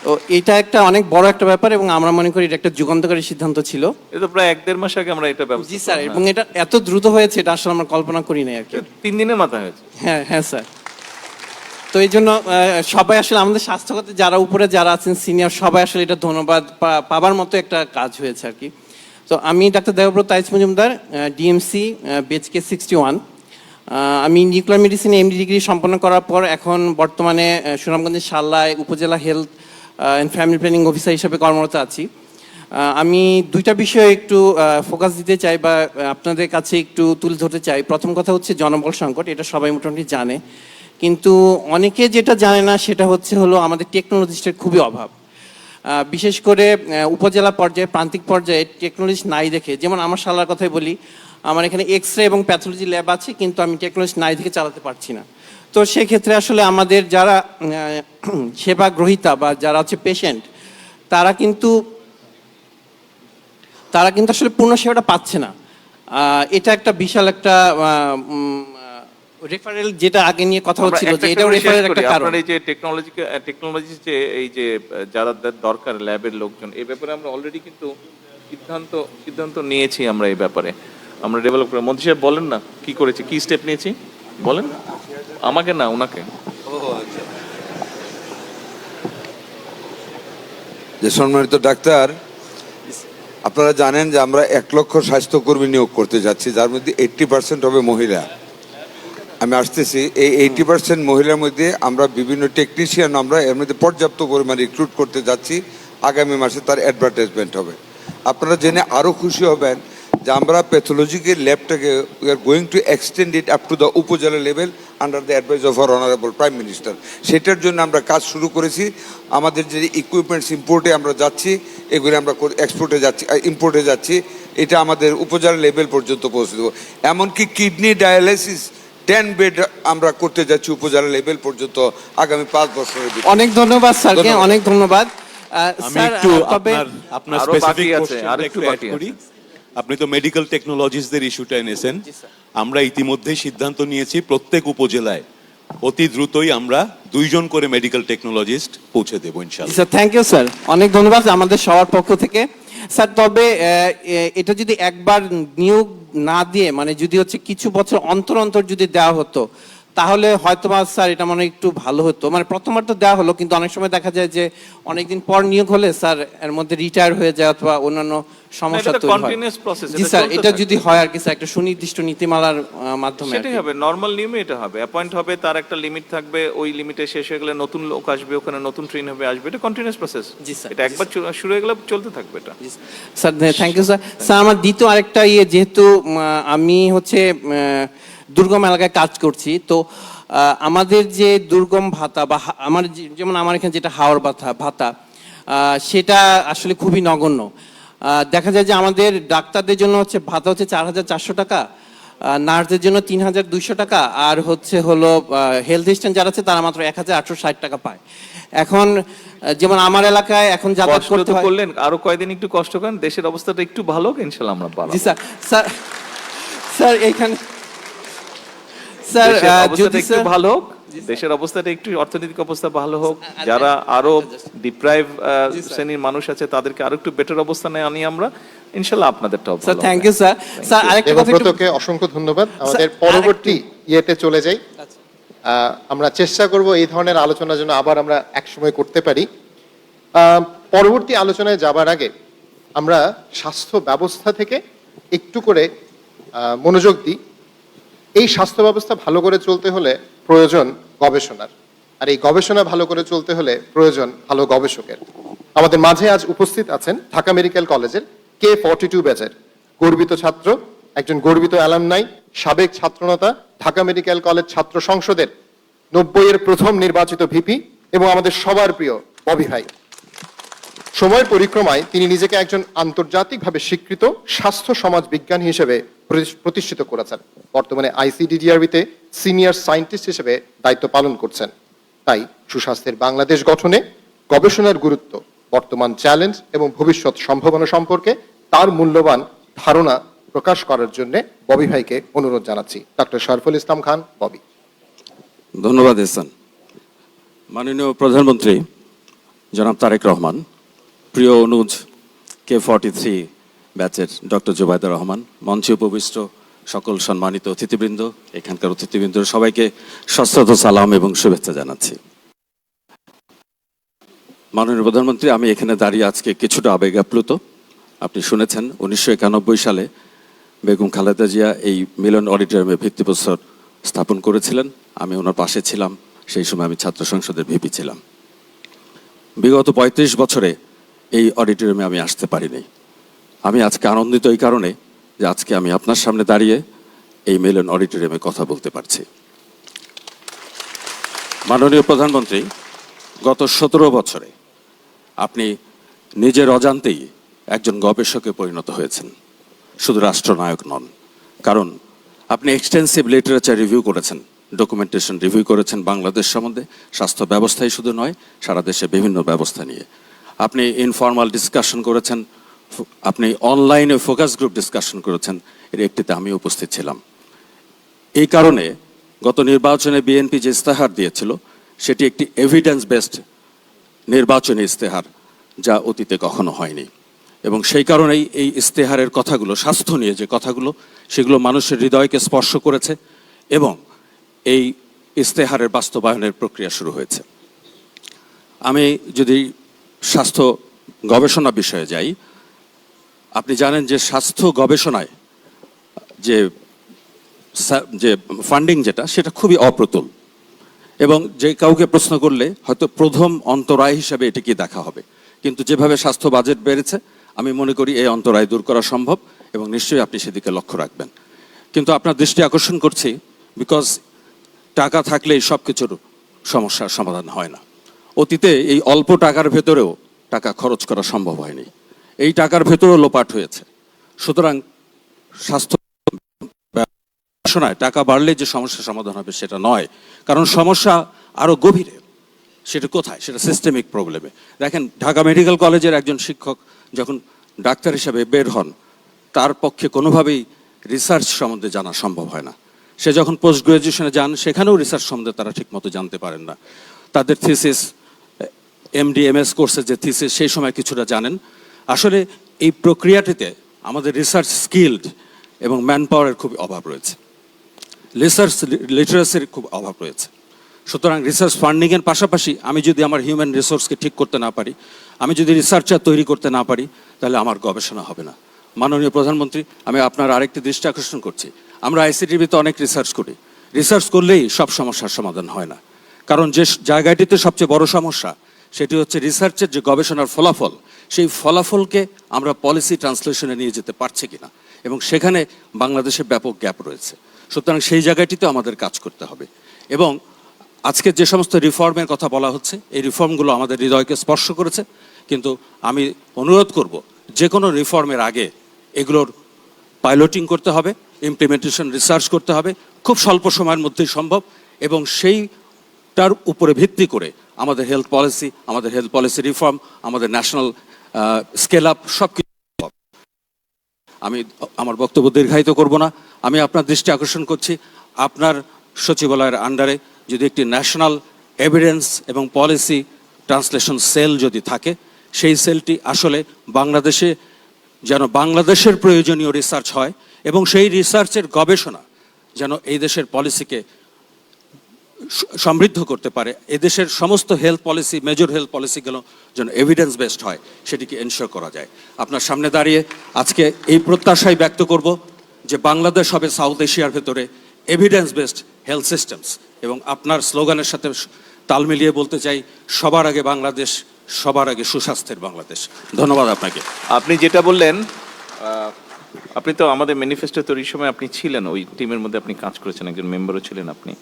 তো এটা একটা অনেক বড় একটা ব্যাপার এবং আমরা মনে করি এটা একটা যুগান্তকারী সিদ্ধান্ত ছিল। এটা প্রায় 1-1.5 মাস আগে আমরা এটা ব্যবস্থা। জি স্যার, এবং এটা এত দ্রুত হয়েছে এটা আসলে আমরা কল্পনা করি নাই আর কি। 3 দিনের মাথায় হয়েছে। হ্যাঁ স্যার। তো এই জন্য সবাই আসলে আমাদের স্বাস্থ্যখাতে যারা উপরে যারা আছেন সিনিয়র সবাই আসলে এটা ধন্যবাদ পাবার মতো একটা কাজ হয়েছে আর কি। তো আমি ডাক্তার দেবব্রত আইচ মজুমদার, ডিএমসি বেচ K61। আমি নিউক্লিয়ার মেডিসিনে এমডি ডিগ্রি সম্পন্ন করার পর এখন বর্তমানে সুনামগঞ্জের শাল্লায় উপজেলা health and family planning officer হিসেবে কর্মরত আছি। আমি দুইটা বিষয়ে একটু ফোকাস দিতে চাই বা আপনাদের কাছে একটু তুলে ধরতে চাই। প্রথম কথা হচ্ছে জনবল সংকট, এটা সবাই মোটামুটি জানে, কিন্তু অনেকে যেটা জানে না সেটা হলো আমাদের টেকনোলজিস্টের খুবই অভাব। বিশেষ করে উপজেলা পর্যায়ে প্রান্তিক পর্যায়ে টেকনোলজিস্ট নাই দেখে, যেমন আমার শালার কথাই বলি, আমার এখানে এক্সরে এবং প্যাথোলজি ল্যাব আছে কিন্তু আমি টেকনোলজিস্ট নাই দেখে চালাতে পারছি না। তো সেক্ষেত্রে আসলে আমাদের যারা সেবা গ্রহীতা বা যারা হচ্ছে পেশেন্ট তারা কিন্তু আসলে পূর্ণ সেবাটা পাচ্ছে না। এটা একটা বিশাল একটা রেফারেল যেটা আগে নিয়ে কথা হচ্ছিল যে এটাও রেফারেল একটা কারণ। আপনার এই যে টেকনোলজি যে এই যে যারা দরকার ল্যাবের লোকজন, এই ব্যাপারে আমরা অলরেডি কিন্তু সিদ্ধান্ত নিয়েছি। আমরা এই ব্যাপারে আমরা ডেভেলপ করে, মন্ত্রী সাহেব বলেন না কি করেছি, কি স্টেপ নিয়েছি বলেন, আমাকে না ওনাকে। যে সম্মানিত ডাক্তার, আপনারা জানেন যে আমরা 1 লক্ষ স্বাস্থ্যকর্মী নিয়োগ করতে যাচ্ছি, যার মধ্যে 80% হবে মহিলা। আমি আসতেছি এই 80% মহিলার মধ্যে আমরা বিভিন্ন টেকনিশিয়ান আমরা এর মধ্যে পর্যাপ্ত পরিমাণ রিক্রুট করতে যাচ্ছি। আগামী মাসে তার অ্যাডভার্টাইজমেন্ট হবে। আপনারা জেনে আরও খুশি হবেন যে আমরা প্যাথোলজিক্যাল ল্যাবটাকে we are going to extend it up to the upazila level under the advice of our honourable prime minister. সেটার জন্য আমরা কাজ শুরু করেছি। আমাদের যে ইকুইপমেন্টস ইম্পোর্টে আমরা যাচ্ছি, এগুলি আমরা ইম্পোর্টে যাচ্ছি, এটা আমাদের উপজেলা লেভেল পর্যন্ত পৌঁছে দেবো। এমনকি কিডনি ডায়ালাইসিস 10 বেড আমরা করতে যাচ্ছি উপজেলা লেভেল পর্যন্ত আগামী 5 বছরের ভিতরে। অনেক ধন্যবাদ স্যারকে, অনেক ধন্যবাদ। আমি একটু আপনার আরো স্পেসিফিক বাকি আছে, কোশ্চেন আর একটু একটু বাকি অ্যাড করি। আছে। আপনি তো মেডিকেল টেকনোলজিসদের ইস্যুটা এনেছেন। আমরা ইতিমধ্যে সিদ্ধান্ত নিয়েছি প্রত্যেক উপজেলায় অতি দ্রুতই আমরা 2 জন করে মেডিকেল টেকনোলজিস্ট পৌঁছে দেবো ইনশাআল্লাহ। স্যার থ্যাংক ইউ স্যার, অনেক ধন্যবাদ আমাদের সবার পক্ষ থেকে। স্যার তবে এটা যদি একবার নিয়োগ না দিয়ে, মানে যদি হচ্ছে কিছু বছর অন্তর অন্তর যদি দেওয়া হতো, তাহলে হয়তো বা স্যার এটা মনে হয় একটু ভালো হতো। মানে প্রথমবার তো দেওয়া হলো, কিন্তু অনেক সময় দেখা যায় যে অনেকদিন পর নিয়োগ হলে স্যার এর মধ্যে রিটায়ার হয়ে যায় অথবা অন্যান্য সমস্যা এটা তৈরি হয়। continuous process, জি এটা স্যার, চলতে এটা থাকবে। যদি হয় আর কি স্যার, একটা সুনির্দিষ্ট নীতিমালার মাধ্যমে আর সেটাই কি। হবে, নর্মাল নিয়মে এটা হবে। অ্যাপয়েন্ট হবে, তার একটা লিমিট থাকবে, ওই লিমিটে শেষ হয়ে গেলে নতুন লোক আসবে, ওখানে নতুন ট্রেন হবে, আসবে। এটা কন্টিনিউয়াস প্রসেস। জি স্যার, এটা একবার শুরু হয়ে গেলে চলতে থাকবে এটা। Sir thank you sir. Sir আমার দ্বিতীয় আরেকটা যেহেতু আমি হচ্ছে দুর্গম এলাকায় কাজ করছি, তো আমাদের যে দুর্গম ভাতা বা আমার যেমন আমার এখানে যেটা হাওড় ভাতা সেটা আসলে খুবই নগণ্য। দেখা যায় যে আমাদের ডাক্তারদের জন্য হচ্ছে ভাতা হচ্ছে 4,400 টাকা, নার্সদের জন্য 3,200 টাকা, আর হলো হেলথ অ্যাসিস্ট্যান্ট যারা আছে তারা মাত্র 1,860 টাকা পায়। এখন যেমন আমার এলাকায় এখন যাতায়াত কষ্ট করতে তো হয়। করলেন, আরো কয়েকদিন একটু কষ্ট করেন, দেশের অবস্থাটা একটু ভালো হোক, ইনশাল্লাহ আমরা পারবো। জি স্যার। স্যার স্যার এইখানে স্যার দেশের অবস্থাটা যদি একটু স্যার ভালো হোক, দেশের অবস্থাটা একটু, অর্থনৈতিক অবস্থা ভালো হোক, যারা আরো ডিপ্রাইভ শ্রেণীর মানুষ আছে তাদেরকে আরো একটু বেটার অবস্থানে আনি আমরা, ইনশাল্লাহ আপনাদেরটাও ভালো স্যার হবে। Thank you sir. স্যার আরেকটা কথা একটু দেবব্রতকে অসংখ্য ধন্যবাদ। আমাদের পরবর্তী ইয়েতে চলে যাই। আমরা চেষ্টা করব এই ধরনের আলোচনা যেন আবার আমরা একসময় করতে পারি। পরবর্তী আলোচনায় যাবার আগে আমরা স্বাস্থ্য ব্যবস্থা থেকে একটু করে মনোযোগ দিই। এই স্বাস্থ্য ব্যবস্থা ভালো করে চলতে হলে প্রয়োজন গবেষণার, আর এই গবেষণা ভালো করে চলতে হলে প্রয়োজন ভালো গবেষকের। আমাদের মাঝে আজ উপস্থিত আছেন ঢাকা মেডিকেল কলেজের K42 ব্যাচের গর্বিত ছাত্র, একজন গর্বিত অ্যালামনাই, সাবেক ছাত্রনেতা, ঢাকা মেডিকেল কলেজ ছাত্র সংসদের 90-এর প্রথম নির্বাচিত ভিপি এবং আমাদের সবার প্রিয় ববি ভাই। সময়ের পরিক্রমায় তিনি নিজেকে একজন আন্তর্জাতিকভাবে স্বীকৃত স্বাস্থ্য সমাজ বিজ্ঞানী হিসেবে প্রতিষ্ঠিত করেছেন। বর্তমানে ICDDRB-তে সিনিয়র সায়েন্টিস্ট হিসেবে দায়িত্ব পালন করছেন। তাই সুস্বাস্থ্যের বাংলাদেশ গঠনে গবেষণার গুরুত্ব, বর্তমান চ্যালেঞ্জ এবং ভবিষ্যৎ সম্ভাবনা সম্পর্কে তার মূল্যবান ধারণা প্রকাশ করার জন্য ববি ভাইকে অনুরোধ জানাচ্ছি। ডক্টর শরফুল ইসলাম খান, ববি। ধন্যবাদ এহসান। মাননীয় প্রধানমন্ত্রী জনাব তারেক রহমান, প্রিয় অনুজ K43 ব্যাচের ডক্টর জুবাইদুর রহমান, মঞ্চে উপবিষ্ট সকল সম্মানিত অতিথিবৃন্দ, এখানকার অতিথিবৃন্দ সবাইকে সশ্রদ্ধ সালাম এবং শুভেচ্ছা জানাচ্ছি। মাননীয় প্রধানমন্ত্রী, আমি এখানে দাঁড়িয়ে আজকে কিছুটা আবেগ আপ্লুত। আপনি শুনেছেন 1991 সালে বেগম খালেদা জিয়া এই মিলন অডিটোরিয়ামে ভিত্তিপ্রস্তর স্থাপন করেছিলেন। আমি ওনার পাশে ছিলাম, সেই সময় আমি ছাত্র সংসদের ভিপি ছিলাম। বিগত 35 বছরে এই অডিটোরিয়ামে আমি আসতে পারিনি। আমি আজকে আনন্দিত এই কারণে যে আজকে আমি আপনার সামনে দাঁড়িয়ে এই মিলন অডিটোরিয়ামে কথা বলতে পারছি। মাননীয় প্রধানমন্ত্রী, গত 17 বছরে আপনি নিজের অজান্তেই একজন গবেষকে পরিণত হয়েছেন, শুধু রাষ্ট্রনায়ক নন। কারণ আপনি এক্সটেন্সিভ লিটারেচার রিভিউ করেছেন, ডকুমেন্টেশন রিভিউ করেছেন বাংলাদেশ সম্বন্ধে, স্বাস্থ্য ব্যবস্থাই শুধু নয়, সারা দেশে বিভিন্ন ব্যবস্থা নিয়ে। আপনি ইনফর্মাল ডিসকাশন করেছেন, আপনি অনলাইনে ফোকাস গ্রুপ ডিসকাশন করেছেন, এর একটিতে আমি উপস্থিত ছিলাম। এই কারণে গত নির্বাচনে বিএনপি যে ইস্তেহার দিয়েছিল সেটি একটি এভিডেন্স বেসড নির্বাচনী ইস্তেহার, যা অতীতে কখনো হয়নি। এবং সেই কারণেই এই ইস্তেহারের কথাগুলো, স্বাস্থ্য নিয়ে যে কথাগুলো, সেগুলো মানুষের হৃদয়কে স্পর্শ করেছে এবং এই ইস্তেহারের বাস্তবায়নের প্রক্রিয়া শুরু হয়েছে। আমি যদি স্বাস্থ্য গবেষণা বিষয়ে যাই, আপনি জানেন যে স্বাস্থ্য গবেষণায় যে ফান্ডিং সেটা খুবই অপ্রতুল, এবং যে কাউকে প্রশ্ন করলে হয়তো প্রথম অন্তরায় হিসাবে এটিকে দেখা হবে। কিন্তু যেভাবে স্বাস্থ্য বাজেট বেড়েছে, আমি মনে করি এই অন্তরায় দূর করা সম্ভব এবং নিশ্চয়ই আপনি সেদিকে লক্ষ্য রাখবেন। কিন্তু আপনার দৃষ্টি আকর্ষণ করছি, বিকজ টাকা থাকলেই সব কিছুর সমস্যার সমাধান হয় না। অতীতে এই অল্প টাকার ভেতরেও টাকা খরচ করা সম্ভব হয়নি, এই টাকার ভেতরেও লোপাট হয়েছে। সুতরাং স্বাস্থ্য গবেষণায় টাকা বাড়লে যে সমস্যার সমাধান হবে সেটা নয়, কারণ সমস্যা আরো গভীরে। সেটা কোথায়? সেটা সিস্টেমিক প্রবলেমে। দেখেন, ঢাকা মেডিকেল কলেজের একজন শিক্ষক যখন ডাক্তার হিসাবে বের হন, তার পক্ষে কোনোভাবেই রিসার্চ সম্বন্ধে জানা সম্ভব হয় না। সে যখন পোস্ট গ্রাজুয়েশনে যান, সেখানেও রিসার্চ সম্বন্ধে তারা ঠিকমতো জানতে পারেন না। তাদের থিসিস, MD MS কোর্সের যে থিসিস, সেই সময় কিছুটা জানেন। আসলে এই প্রক্রিয়াটিতে আমাদের রিসার্চ স্কিলড এবং ম্যান পাওয়ারের খুবই অভাব রয়েছে। রিসার্চ লিটারেসির খুব অভাব রয়েছে। সুতরাং রিসার্চ ফান্ডিংয়ের পাশাপাশি আমি যদি আমার হিউম্যান রিসোর্সকে ঠিক করতে না পারি, আমি যদি রিসার্চার তৈরি করতে না পারি, তাহলে আমার গবেষণা হবে না। মাননীয় প্রধানমন্ত্রী, আমি আপনার আরেকটি দৃষ্টি আকর্ষণ করছি। আমরা আইসিটিভিতে অনেক রিসার্চ করি, রিসার্চ করলেই সব সমস্যার সমাধান হয় না। কারণ যে জায়গাটিতে সবচেয়ে বড় সমস্যা, সেটি হচ্ছে রিসার্চের যে গবেষণার ফলাফল, সেই ফলাফলকে আমরা পলিসি ট্রান্সলেশনে নিয়ে যেতে পারছি কিনা, এবং সেখানে বাংলাদেশে ব্যাপক গ্যাপ রয়েছে। সুতরাং সেই জায়গাটিতে আমাদের কাজ করতে হবে। এবং আজকে যে সমস্ত রিফর্মের কথা বলা হচ্ছে, এই রিফর্মগুলো আমাদের হৃদয়কে স্পর্শ করেছে। কিন্তু আমি অনুরোধ করব, যে কোনো রিফর্মের আগে এগুলোর পাইলটিং করতে হবে, ইমপ্লিমেন্টেশন রিসার্চ করতে হবে, খুব স্বল্প সময়ের মধ্যেই সম্ভব, এবং সেইটার উপরে ভিত্তি করে আমাদের হেলথ পলিসি রিফর্ম, আমাদের ন্যাশনাল স্কেল আপ সব কিছু। আমি আমার বক্তব্য দীর্ঘায়িত করব না। আমি আপনার দৃষ্টি আকর্ষণ করছি, আপনার সচিবালয়ের আন্ডারে যদি একটি ন্যাশনাল এভিডেন্স এবং পলিসি ট্রান্সলেশন সেল যদি থাকে, সেই সেলটি আসলে বাংলাদেশে যেন বাংলাদেশের প্রয়োজনীয় রিসার্চ হয়, এবং সেই রিসার্চের গবেষণা যেন এই দেশের পলিসিকে সমৃদ্ধ করতে পারে। এদেশের সমস্ত হেলথ পলিসি, মেজর হেলথ পলিসিগুলো যেন এভিডেন্স বেসড হয়, সেটিকে এনশিওর করা যায়। আপনার সামনে দাঁড়িয়ে আজকে এই প্রত্যাশাই ব্যক্ত করব যে বাংলাদেশ হবে সাউথ এশিয়ার ভেতরে এভিডেন্স বেসড হেলথ সিস্টেমস। এবং আপনার স্লোগানের সাথে তাল মিলিয়ে বলতে চাই, সবার আগে বাংলাদেশ, সবার আগে সুস্বাস্থ্যের বাংলাদেশ। ধন্যবাদ আপনাকে। আপনি যেটা বললেন, আপনি তো আমাদের ম্যানিফেস্টো তৈরির সময় আপনি ছিলেন, ওই টিমের মধ্যে আপনি কাজ করেছেন, একজন মেম্বারও ছিলেন আপনি।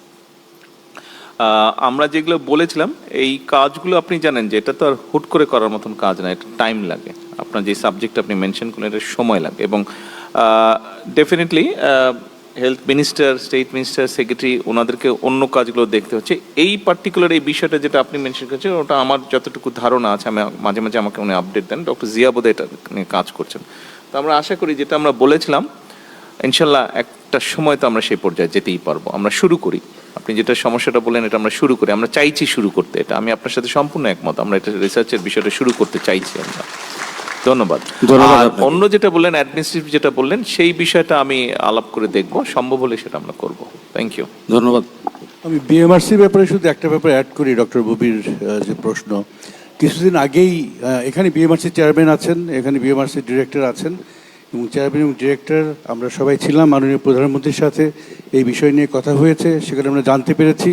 আমরা যেগুলো বলেছিলাম, এই কাজগুলো আপনি জানেন যে এটা তো আর হুট করে করার মতন কাজ না, এটা টাইম লাগে। আপনার যে সাবজেক্ট আপনি মেনশন করলেন, এটা সময় লাগে। এবং definitely health minister, state minister, secretary, ওনাদেরকে অন্য কাজগুলো দেখতে হচ্ছে। এই পার্টিকুলার এই বিষয়টা যেটা আপনি মেনশন করেছেন, ওটা আমার যতটুকু ধারণা আছে, আমি মাঝে মাঝে আমাকে উনি আপডেট দেন, ডক্টর জিয়া বোধহয় এটা নিয়ে কাজ করছেন। তো আমরা আশা করি, যেটা আমরা বলেছিলাম, ইনশাল্লাহ একটা সময় তো আমরা সেই পর্যায়ে যেতেই পারবো। আমরা শুরু করি, আপনি যেটা সমস্যাটা বললেন, এটা আমরা শুরু করি, আমরা চাইছি শুরু করতে। এটা আমি আপনার সাথে সম্পূর্ণ একমত, আমরা এটা রিসার্চের বিষয়টা শুরু করতে চাইছি আমরা। ধন্যবাদ। আর অন্য যেটা বললেন, অ্যাডমিনিস্ট্রেটিভ যেটা বললেন, সেই বিষয়টা আমি আলাপ করে দেখব, সম্ভব হলে সেটা আমরা করব। Thank you. ধন্যবাদ। আমি বিএমআরসির ব্যাপারে শুধু একটা ব্যাপারে অ্যাড করি, ডক্টর ববির যে প্রশ্ন। কিছুদিন আগেই এখানে বিএমআরসি চেয়ারম্যান আছেন, এখানে বিএমআরসি ডিরেক্টর আছেন, এবং চেয়ারম্যান এবং ডিরেক্টর আমরা সবাই ছিলাম। মাননীয় প্রধানমন্ত্রীর সাথে এই বিষয় নিয়ে কথা হয়েছে। সেখানে আমরা জানতে পেরেছি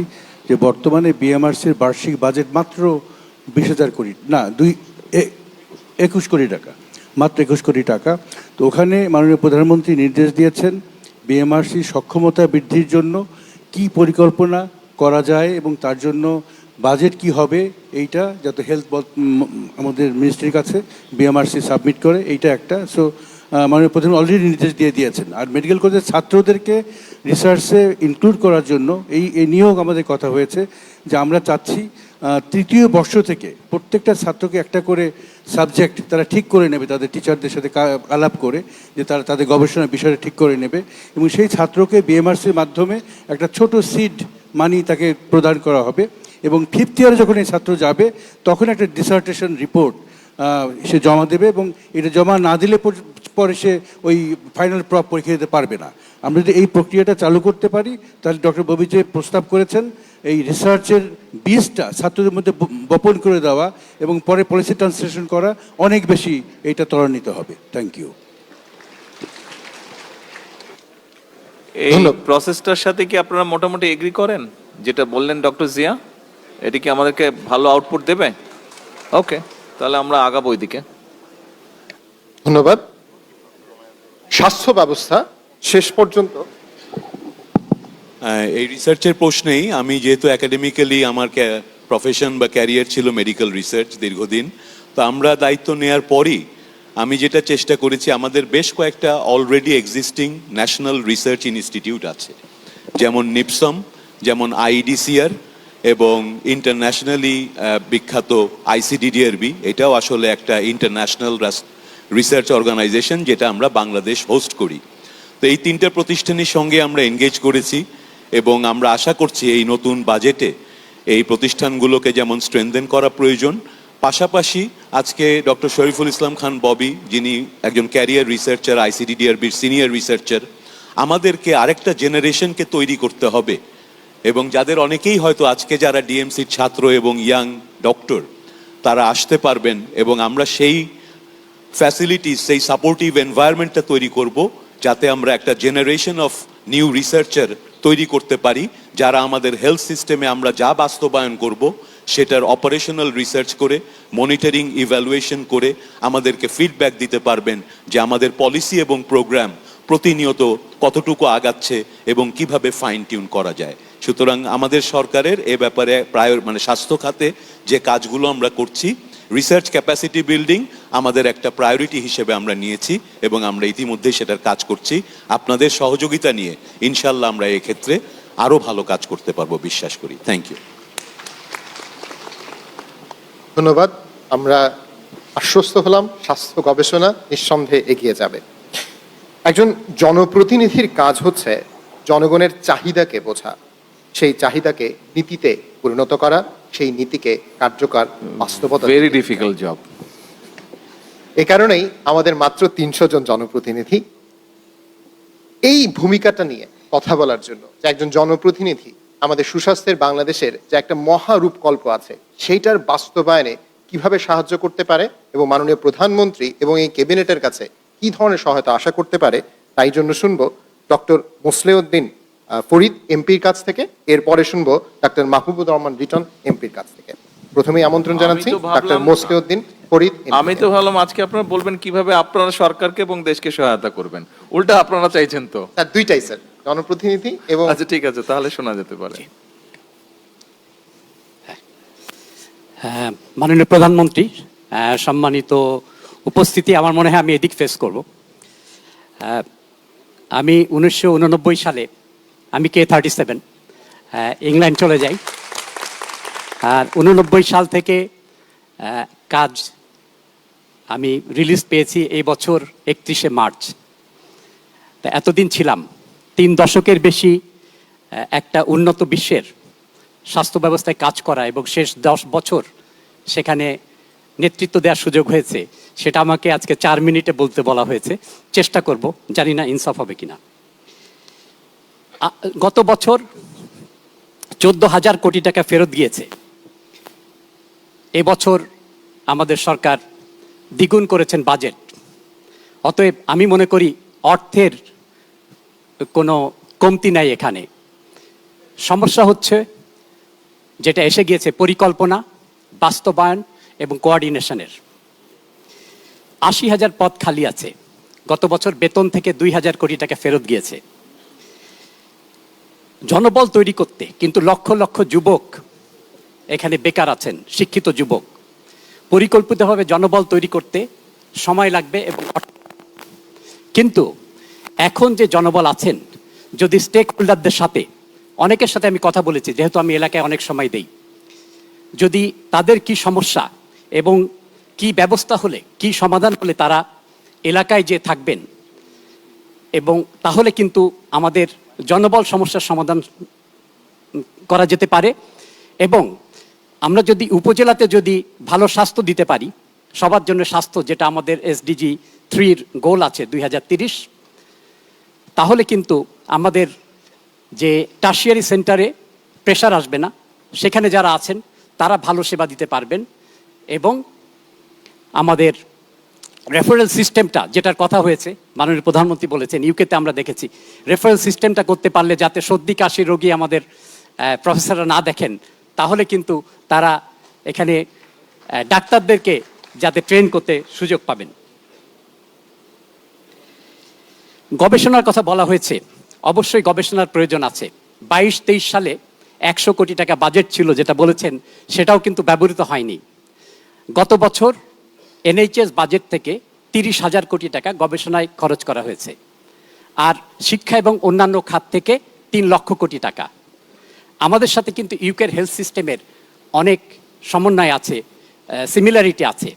যে বর্তমানে বিএমআরসির বার্ষিক বাজেট মাত্র 20,000 কোটি, না 21 কোটি টাকা, মাত্র 21 কোটি টাকা। তো ওখানে মাননীয় প্রধানমন্ত্রী নির্দেশ দিয়েছেন বিএমআরসি সক্ষমতা বৃদ্ধির জন্য কি পরিকল্পনা করা যায়, এবং তার জন্য বাজেট কি হবে, এইটা যাতে হেলথ আমাদের মিনিস্ট্রির কাছে বিএমআরসি সাবমিট করে, এইটা একটা। সো মাননীয় প্রধানমন্ত্রী অলরেডি নির্দেশ দিয়ে দিয়েছেন। আর মেডিকেল কলেজের ছাত্রদেরকে রিসার্চে ইনক্লুড করার জন্য এই নিয়েও আমাদের কথা হয়েছে যে আমরা চাচ্ছি তৃতীয় বর্ষ থেকে প্রত্যেকটা ছাত্রকে একটা করে সাবজেক্ট তারা ঠিক করে নেবে, তাদের টিচারদের সাথে আলাপ করে, যে তারা তাদের গবেষণার বিষয়টা ঠিক করে নেবে, এবং সেই ছাত্রকে বিএমআরসির মাধ্যমে একটা ছোট সিড মানি তাকে প্রদান করা হবে। এবং 5th ইয়ারে যখন এই ছাত্র যাবে, তখন একটা ডিসার্টেশন রিপোর্ট সে জমা দেবে, এবং এটা জমা না দিলে পরে সে ওই ফাইনাল পরীক্ষা দিতে পারবে না। আমরা যদি এই প্রক্রিয়াটা চালু করতে পারি, তাহলে ডক্টর ববি যে প্রস্তাব করেছেন এই রিসার্চের বীজটা ছাত্রদের মধ্যে বপন করে দেওয়া এবং পরে পলিসি ট্রান্সলেশন করা, অনেক বেশি এইটা ত্বরান্বিত হবে। Thank you. এই প্রসেসটার সাথে কি আপনারা মোটামুটি এগ্রি করেন, যেটা বললেন ডক্টর জিয়া? এটি কি আমাদেরকে ভালো আউটপুট দেবে? ওকে, তাহলে আমরা আগাবো ওইদিকে। ধন্যবাদ। স্বাস্থ্য ব্যবস্থা শেষ পর্যন্ত এই রিসার্চের প্রশ্নেই আমি, যেহেতু একাডেমিক্যালি আমার প্রফেশন বা ক্যারিয়ার ছিল মেডিকেল রিসার্চ দীর্ঘদিন, তো আমরা দায়িত্ব নেওয়ার পরই আমি যেটা চেষ্টা করেছি, আমাদের বেশ কয়েকটা already existing national research institute আছে, যেমন নিপসম, যেমন আইডিসিআর, এবং ইন্টারন্যাশনালি বিখ্যাত আইসিডিডিআরবি। এটাও আসলে একটা ইন্টারন্যাশনাল রিসার্চ অর্গানাইজেশন, যেটা আমরা বাংলাদেশ হোস্ট করি। তো এই 3টে প্রতিষ্ঠানের সঙ্গে আমরা এনগেজ করেছি, এবং আমরা আশা করছি এই নতুন বাজেটে এই প্রতিষ্ঠানগুলোকে যেমন স্ট্রেনথেন করা প্রয়োজন, পাশাপাশি আজকে ডক্টর শরীফুল ইসলাম খান ববি, যিনি একজন ক্যারিয়ার রিসার্চার, আইসিডিডিআরবির সিনিয়র রিসার্চার, আমাদেরকে আরেকটা জেনারেশনকে তৈরি করতে হবে, এবং যাদের অনেকেই হয়তো আজকে যারা ডিএমসির ছাত্র এবং ইয়াং ডক্টর তারা আসতে পারবেন, এবং আমরা সেই ফ্যাসিলিটিস, সেই সাপোর্টিভ এনভায়রনমেন্টটা তৈরি করব যাতে আমরা একটা জেনারেশন অফ নিউ রিসার্চার তৈরি করতে পারি, যারা আমাদের হেলথ সিস্টেমে আমরা যা বাস্তবায়ন করব সেটার অপারেশনাল রিসার্চ করে, মনিটরিং ইভ্যালুয়েশন করে আমাদেরকে ফিডব্যাক দিতে পারবেন যে আমাদের পলিসি এবং প্রোগ্রাম প্রতিনিয়ত কতটুকু আগাচ্ছে এবং কিভাবে ফাইন টিউন করা যায়। সুতরাং আমাদের সরকারের এ ব্যাপারে স্বাস্থ্য খাতে যে কাজগুলো আমরা করছি, রিসার্চ ক্যাপাসিটি বিল্ডিং আমাদের একটা প্রায়োরিটি হিসেবে আমরা নিয়েছি এবং আমরা ইতিমধ্যেই সেটার কাজ করছি। আপনাদের সহযোগিতা নিয়ে ইনশাল্লাহ আমরা এক্ষেত্রে আরো ভালো কাজ করতে পারবো বিশ্বাস করি। Thank you. ধন্যবাদ। আমরা আশ্বস্ত হলাম স্বাস্থ্য গবেষণা নিঃসন্দেহে এগিয়ে যাবে। একজন জনপ্রতিনিধির কাজ হচ্ছে জনগণের চাহিদাকে বোঝা, সেই চাহিদাকে নীতিতে পরিণত করা, সেই নীতিকে কার্যকর বাস্তবতা। Very difficult job. এ কারণেই আমাদের মাত্র 300 জন জনপ্রতিনিধি। এই ভূমিকাটা নিয়ে কথা বলার জন্য যে একজন জনপ্রতিনিধি আমাদের সুস্বাস্থ্যের বাংলাদেশের যে একটা মহারূপকল্প আছে সেইটার বাস্তবায়নে কিভাবে সাহায্য করতে পারে এবং মাননীয় প্রধানমন্ত্রী এবং এই ক্যাবিনেটের কাছে কি ধরনের সহায়তা আশা করতে পারে, তাই জন্য শুনবো ডক্টর মোসলেউদ্দিন ফরিদ এমপির কাছ থেকে, এরপরে শুনবো ডক্টর মাহবুবুর রহমান রিটন এমপির কাছ থেকে। প্রথমেই আমন্ত্রণ জানাচ্ছি ডক্টর মোসলেউদ্দিন ফরিদ। আমি তো ভাবলাম আজকে আপনারা বলবেন কিভাবে আপনারা সরকারকে এবং দেশকে সহায়তা করবেন, উল্টা আপনারা চাইছেন তো। স্যার দুইটাই স্যার, জনপ্রতিনিধি এবং। আচ্ছা ঠিক আছে, তাহলে শোনা যেতে পারে। মাননীয় প্রধানমন্ত্রী, সম্মানিত উপস্থিতি, আমার মনে হয় আমি এদিক ফেস করব। আমি 1989 সালে আমি K-37 ইংল্যান্ড চলে যাই, আর 89 সাল থেকে কাজ আমি রিলিজ পেয়েছি এই বছর 31শে মার্চ। তা এতদিন ছিলাম 3 দশকের বেশি একটা উন্নত বিশ্বের স্বাস্থ্য ব্যবস্থায় কাজ করা, এবং শেষ 10 বছর সেখানে নেতৃত্ব দেওয়ার সুযোগ হয়েছে। সেটা আমাকে আজকে 4 মিনিটে বলতে বলা হয়েছে, চেষ্টা করব, জানি না ইনসাফ হবে কিনা। গত বছর 14,000 কোটি টাকা ফেরত গিয়েছে। এবছর আমাদের সরকার দ্বিগুণ করেছেন বাজেট। অতএব আমি মনে করি অর্থের কোনো কমতি নাই এখানে। সমস্যা হচ্ছে যেটা এসে গিয়েছে পরিকল্পনা, বাস্তবায়ন এবং কোঅর্ডিনেশনের। 80,000 পদ খালি আছে। গত বছর বেতন থেকে 2,000 কোটি টাকা ফেরত গিয়েছে জনবল তৈরি করতে, কিন্তু লক্ষ লক্ষ যুবক এখানে বেকার আছেন, শিক্ষিত যুবক। পরিকল্পিতভাবে জনবল তৈরি করতে সময় লাগবে এবং কিন্তু এখন যে জনবল আছেন, যদি স্টেক হোল্ডারদের সাথে, অনেকের সাথে আমি কথা বলেছি যেহেতু আমি এলাকায় অনেক সময় দেই, যদি তাদের কি সমস্যা এবং কি ব্যবস্থা হলে, কি সমাধান হলে তারা এলাকায় যে থাকবেন, এবং তাহলে কিন্তু আমাদের জনবল সমস্যার সমাধান করা যেতে পারে। এবং আমরা যদি উপজেলাতে যদি ভালো স্বাস্থ্য দিতে পারি, সবার জন্য স্বাস্থ্য, যেটা আমাদের SDG 3-র গোল আছে 2030, তাহলে কিন্তু আমাদের যে টার্সিয়ারি সেন্টারে প্রেশার আসবে না, সেখানে যারা আছেন তারা ভালো সেবা দিতে পারবেন। এবং আমাদের রেফারেল সিস্টেমটা, যেটার কথা হয়েছে, মাননীয় প্রধানমন্ত্রী বলেছেন, ইউকেতে আমরা দেখেছি রেফারেল সিস্টেমটা করতে পারলে যাতে সর্দি কাশি রোগী আমাদের প্রফেসররা না দেখেন, তাহলে কিন্তু তারা এখানে ডাক্তারদেরকে যাতে ট্রেন করতে সুযোগ পাবেন। গবেষণার কথা বলা হয়েছে, অবশ্যই গবেষণার প্রয়োজন আছে। 22-23 সালে 100 কোটি টাকা বাজেট ছিল যেটা বলেছেন, সেটাও কিন্তু ব্যবহৃত হয়নি। গত বছর NHS বাজেট থেকে 30,000 কোটি টাকা গবেষণায় খরচ করা হয়েছে, আর শিক্ষা এবং অন্যান্য খাত থেকে 3 লক্ষ কোটি টাকা। আমাদের সাথে কিন্তু ইউকের হেলথ সিস্টেমের অনেক সমন্বয় আছে, সিমিলারিটি আছে।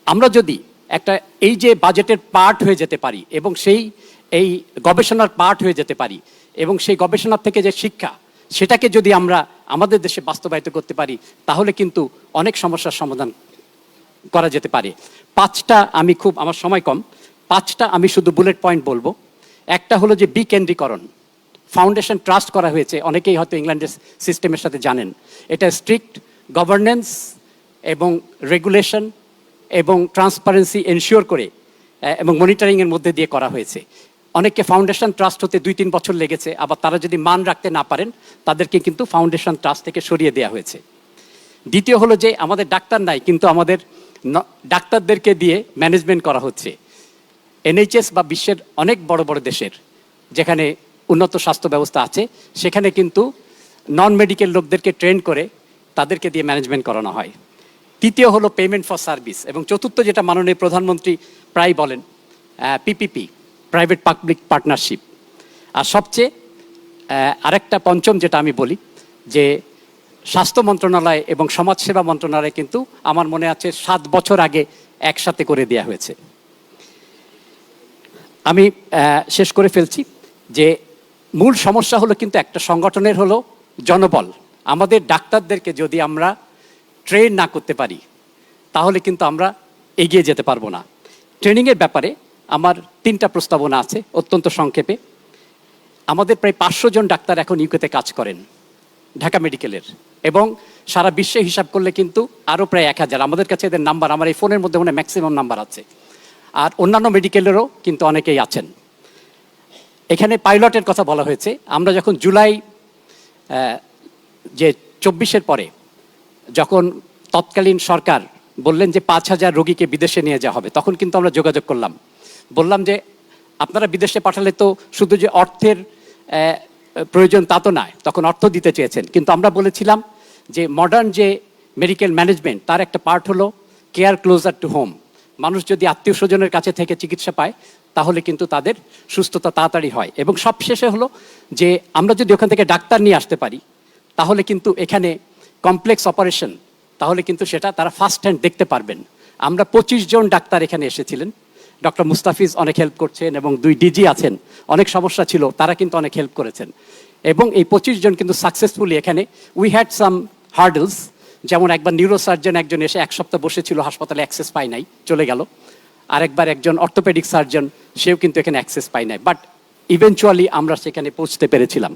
আমরা যদি একটা এই যে বাজেটের পার্ট হয়ে যেতে পারি এবং এই গবেষণার পার্ট হয়ে যেতে পারি, এবং সেই গবেষণার থেকে যে শিক্ষা, সেটাকে যদি আমরা আমাদের দেশে বাস্তবায়িত করতে পারি, তাহলে কিন্তু অনেক সমস্যার সমাধান করা যেতে পারে। 5টা, আমি আমার সময় কম, 5টা আমি শুধু বুলেট পয়েন্ট বলবো। একটা হলো যে বিকেন্দ্রীকরণ, ফাউন্ডেশন ট্রাস্ট করা হয়েছে, অনেকেই হয়তো ইংল্যান্ডের সিস্টেমের সাথে জানেন। এটা স্ট্রিক্ট গভর্নেন্স এবং রেগুলেশন এবং ট্রান্সপারেন্সি এনশিওর করে এবং মনিটরিংয়ের মধ্যে দিয়ে করা হয়েছে। অনেককে ফাউন্ডেশন ট্রাস্ট হতে 2-3 বছর লেগেছে, আবার তারা যদি মান রাখতে না পারেন তাদেরকে কিন্তু ফাউন্ডেশন ট্রাস্ট থেকে সরিয়ে দেওয়া হয়েছে। দ্বিতীয় হলো যে আমাদের ডাক্তার নাই, কিন্তু আমাদের ডাক্তারদেরকে দিয়ে ম্যানেজমেন্ট করা হচ্ছে। এনএইচএস বা বিশ্বের অনেক বড় বড় দেশের যেখানে উন্নত স্বাস্থ্য ব্যবস্থা আছে, সেখানে কিন্তু নন মেডিকেল লোকদেরকে ট্রেন করে তাদেরকে দিয়ে ম্যানেজমেন্ট করানো হয়। তৃতীয় হলো পেমেন্ট ফর সার্ভিস, এবং চতুর্থ যেটা মাননীয় প্রধানমন্ত্রী প্রায় বলেন, পিপিপি, প্রাইভেট পাবলিক পার্টনারশিপ। আর সবচেয়ে আরেকটা পঞ্চম যেটা আমি বলি, যে স্বাস্থ্য মন্ত্রণালয় এবং সমাজসেবা মন্ত্রণালয় কিন্তু আমার মনে আছে 7 বছর আগে একসাথে করে দেওয়া হয়েছে। আমি শেষ করে ফেলছি যে মূল সমস্যা হলো কিন্তু একটা সংগঠনের হলো জনবল। আমাদের ডাক্তারদেরকে যদি আমরা ট্রেন না করতে পারি তাহলে কিন্তু আমরা এগিয়ে যেতে পারবো না। ট্রেনিংয়ের ব্যাপারে আমার 3টা প্রস্তাবনা আছে অত্যন্ত সংক্ষেপে। আমাদের প্রায় 500 জন ডাক্তার এখন ইউকেতে কাজ করেন ঢাকা মেডিকেলের, এবং সারা বিশ্বে হিসাব করলে কিন্তু আরও প্রায় 1000। আমাদের কাছে এদের নাম্বার আমার এই ফোনের মধ্যে মনে ম্যাক্সিমাম নাম্বার আছে, আর অন্যান্য মেডিকেলেরও কিন্তু অনেকেই আছেন। এখানে পাইলটের কথা বলা হয়েছে। আমরা যখন জুলাই যে 24-এর পরে যখন তৎকালীন সরকার বললেন যে 5000 রোগীকে বিদেশে নিয়ে যাওয়া হবে, তখন কিন্তু আমরা যোগাযোগ করলাম, বললাম যে আপনারা বিদেশে পাঠালে তো শুধু যে অর্থের প্রয়োজন তা তো নয়, তখন অর্থ দিতে চেয়েছেন, কিন্তু আমরা বলেছিলাম যে মডার্ন যে মেডিকেল ম্যানেজমেন্ট তার একটা পার্ট হলো কেয়ার ক্লোজার টু হোম। মানুষ যদি আত্মীয় স্বজনের কাছে থেকে চিকিৎসা পায় তাহলে কিন্তু তাদের সুস্থতা তাড়াতাড়ি হয়। এবং সবশেষে হলো যে আমরা যদি ওখান থেকে ডাক্তার নিয়ে আসতে পারি তাহলে কিন্তু এখানে কমপ্লেক্স অপারেশন, তাহলে কিন্তু সেটা তারা ফার্স্ট হ্যান্ড দেখতে পারবেন। আমরা 25 জন ডাক্তার এখানে এসেছিলেন, ডক্টর মুস্তাফিজ অনেক হেল্প করছেন এবং 2 ডিজি আছেন, অনেক সমস্যা ছিল তারা কিন্তু অনেক হেল্প করেছেন। এবং এই 25 জন কিন্তু সাকসেসফুলি এখানে উই হ্যাড সাম হার্ডলস, যেমন একবার নিউরোসার্জন একজন এসে 1 সপ্তাহ বসেছিল হাসপাতালে, অ্যাক্সেস পায় নাই, চলে গেল। আরেকবার একজন অর্থোপেডিক সার্জন, সেও কিন্তু এখানে অ্যাক্সেস পায় নাই, বাট ইভেনচুয়ালি আমরা সেখানে পৌঁছতে পেরেছিলাম।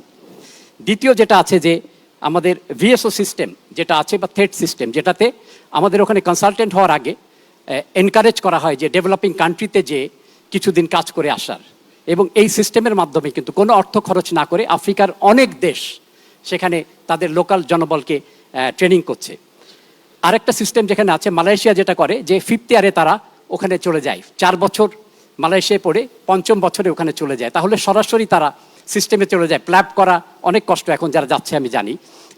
দ্বিতীয় যেটা আছে যে আমাদের ভিএসও সিস্টেম যেটা আছে বা থ্রেড সিস্টেম, যেটাতে আমাদের ওখানে কনসালটেন্ট হওয়ার আগে এনকারেজ করা হয় যে ডেভেলপিং কান্ট্রিতে যে কিছুদিন কাজ করে আসার, এবং এই সিস্টেমের মাধ্যমে কিন্তু কোনো অর্থ খরচ না করে আফ্রিকার অনেক দেশ সেখানে তাদের লোকাল জনবলকে ট্রেনিং করছে। আরেকটা সিস্টেম যেখানে আছে মালয়েশিয়া যেটা করে যে 5th ইয়ারে তারা ওখানে চলে যায়, 4 বছর মালয়েশিয়ায় পড়ে 5ম বছরে ওখানে চলে যায়, তাহলে সরাসরি তারা সিস্টেমে চলে যায়। প্ল্যাব করা অনেক কষ্ট, এখন যারা যাচ্ছে আমি জানি,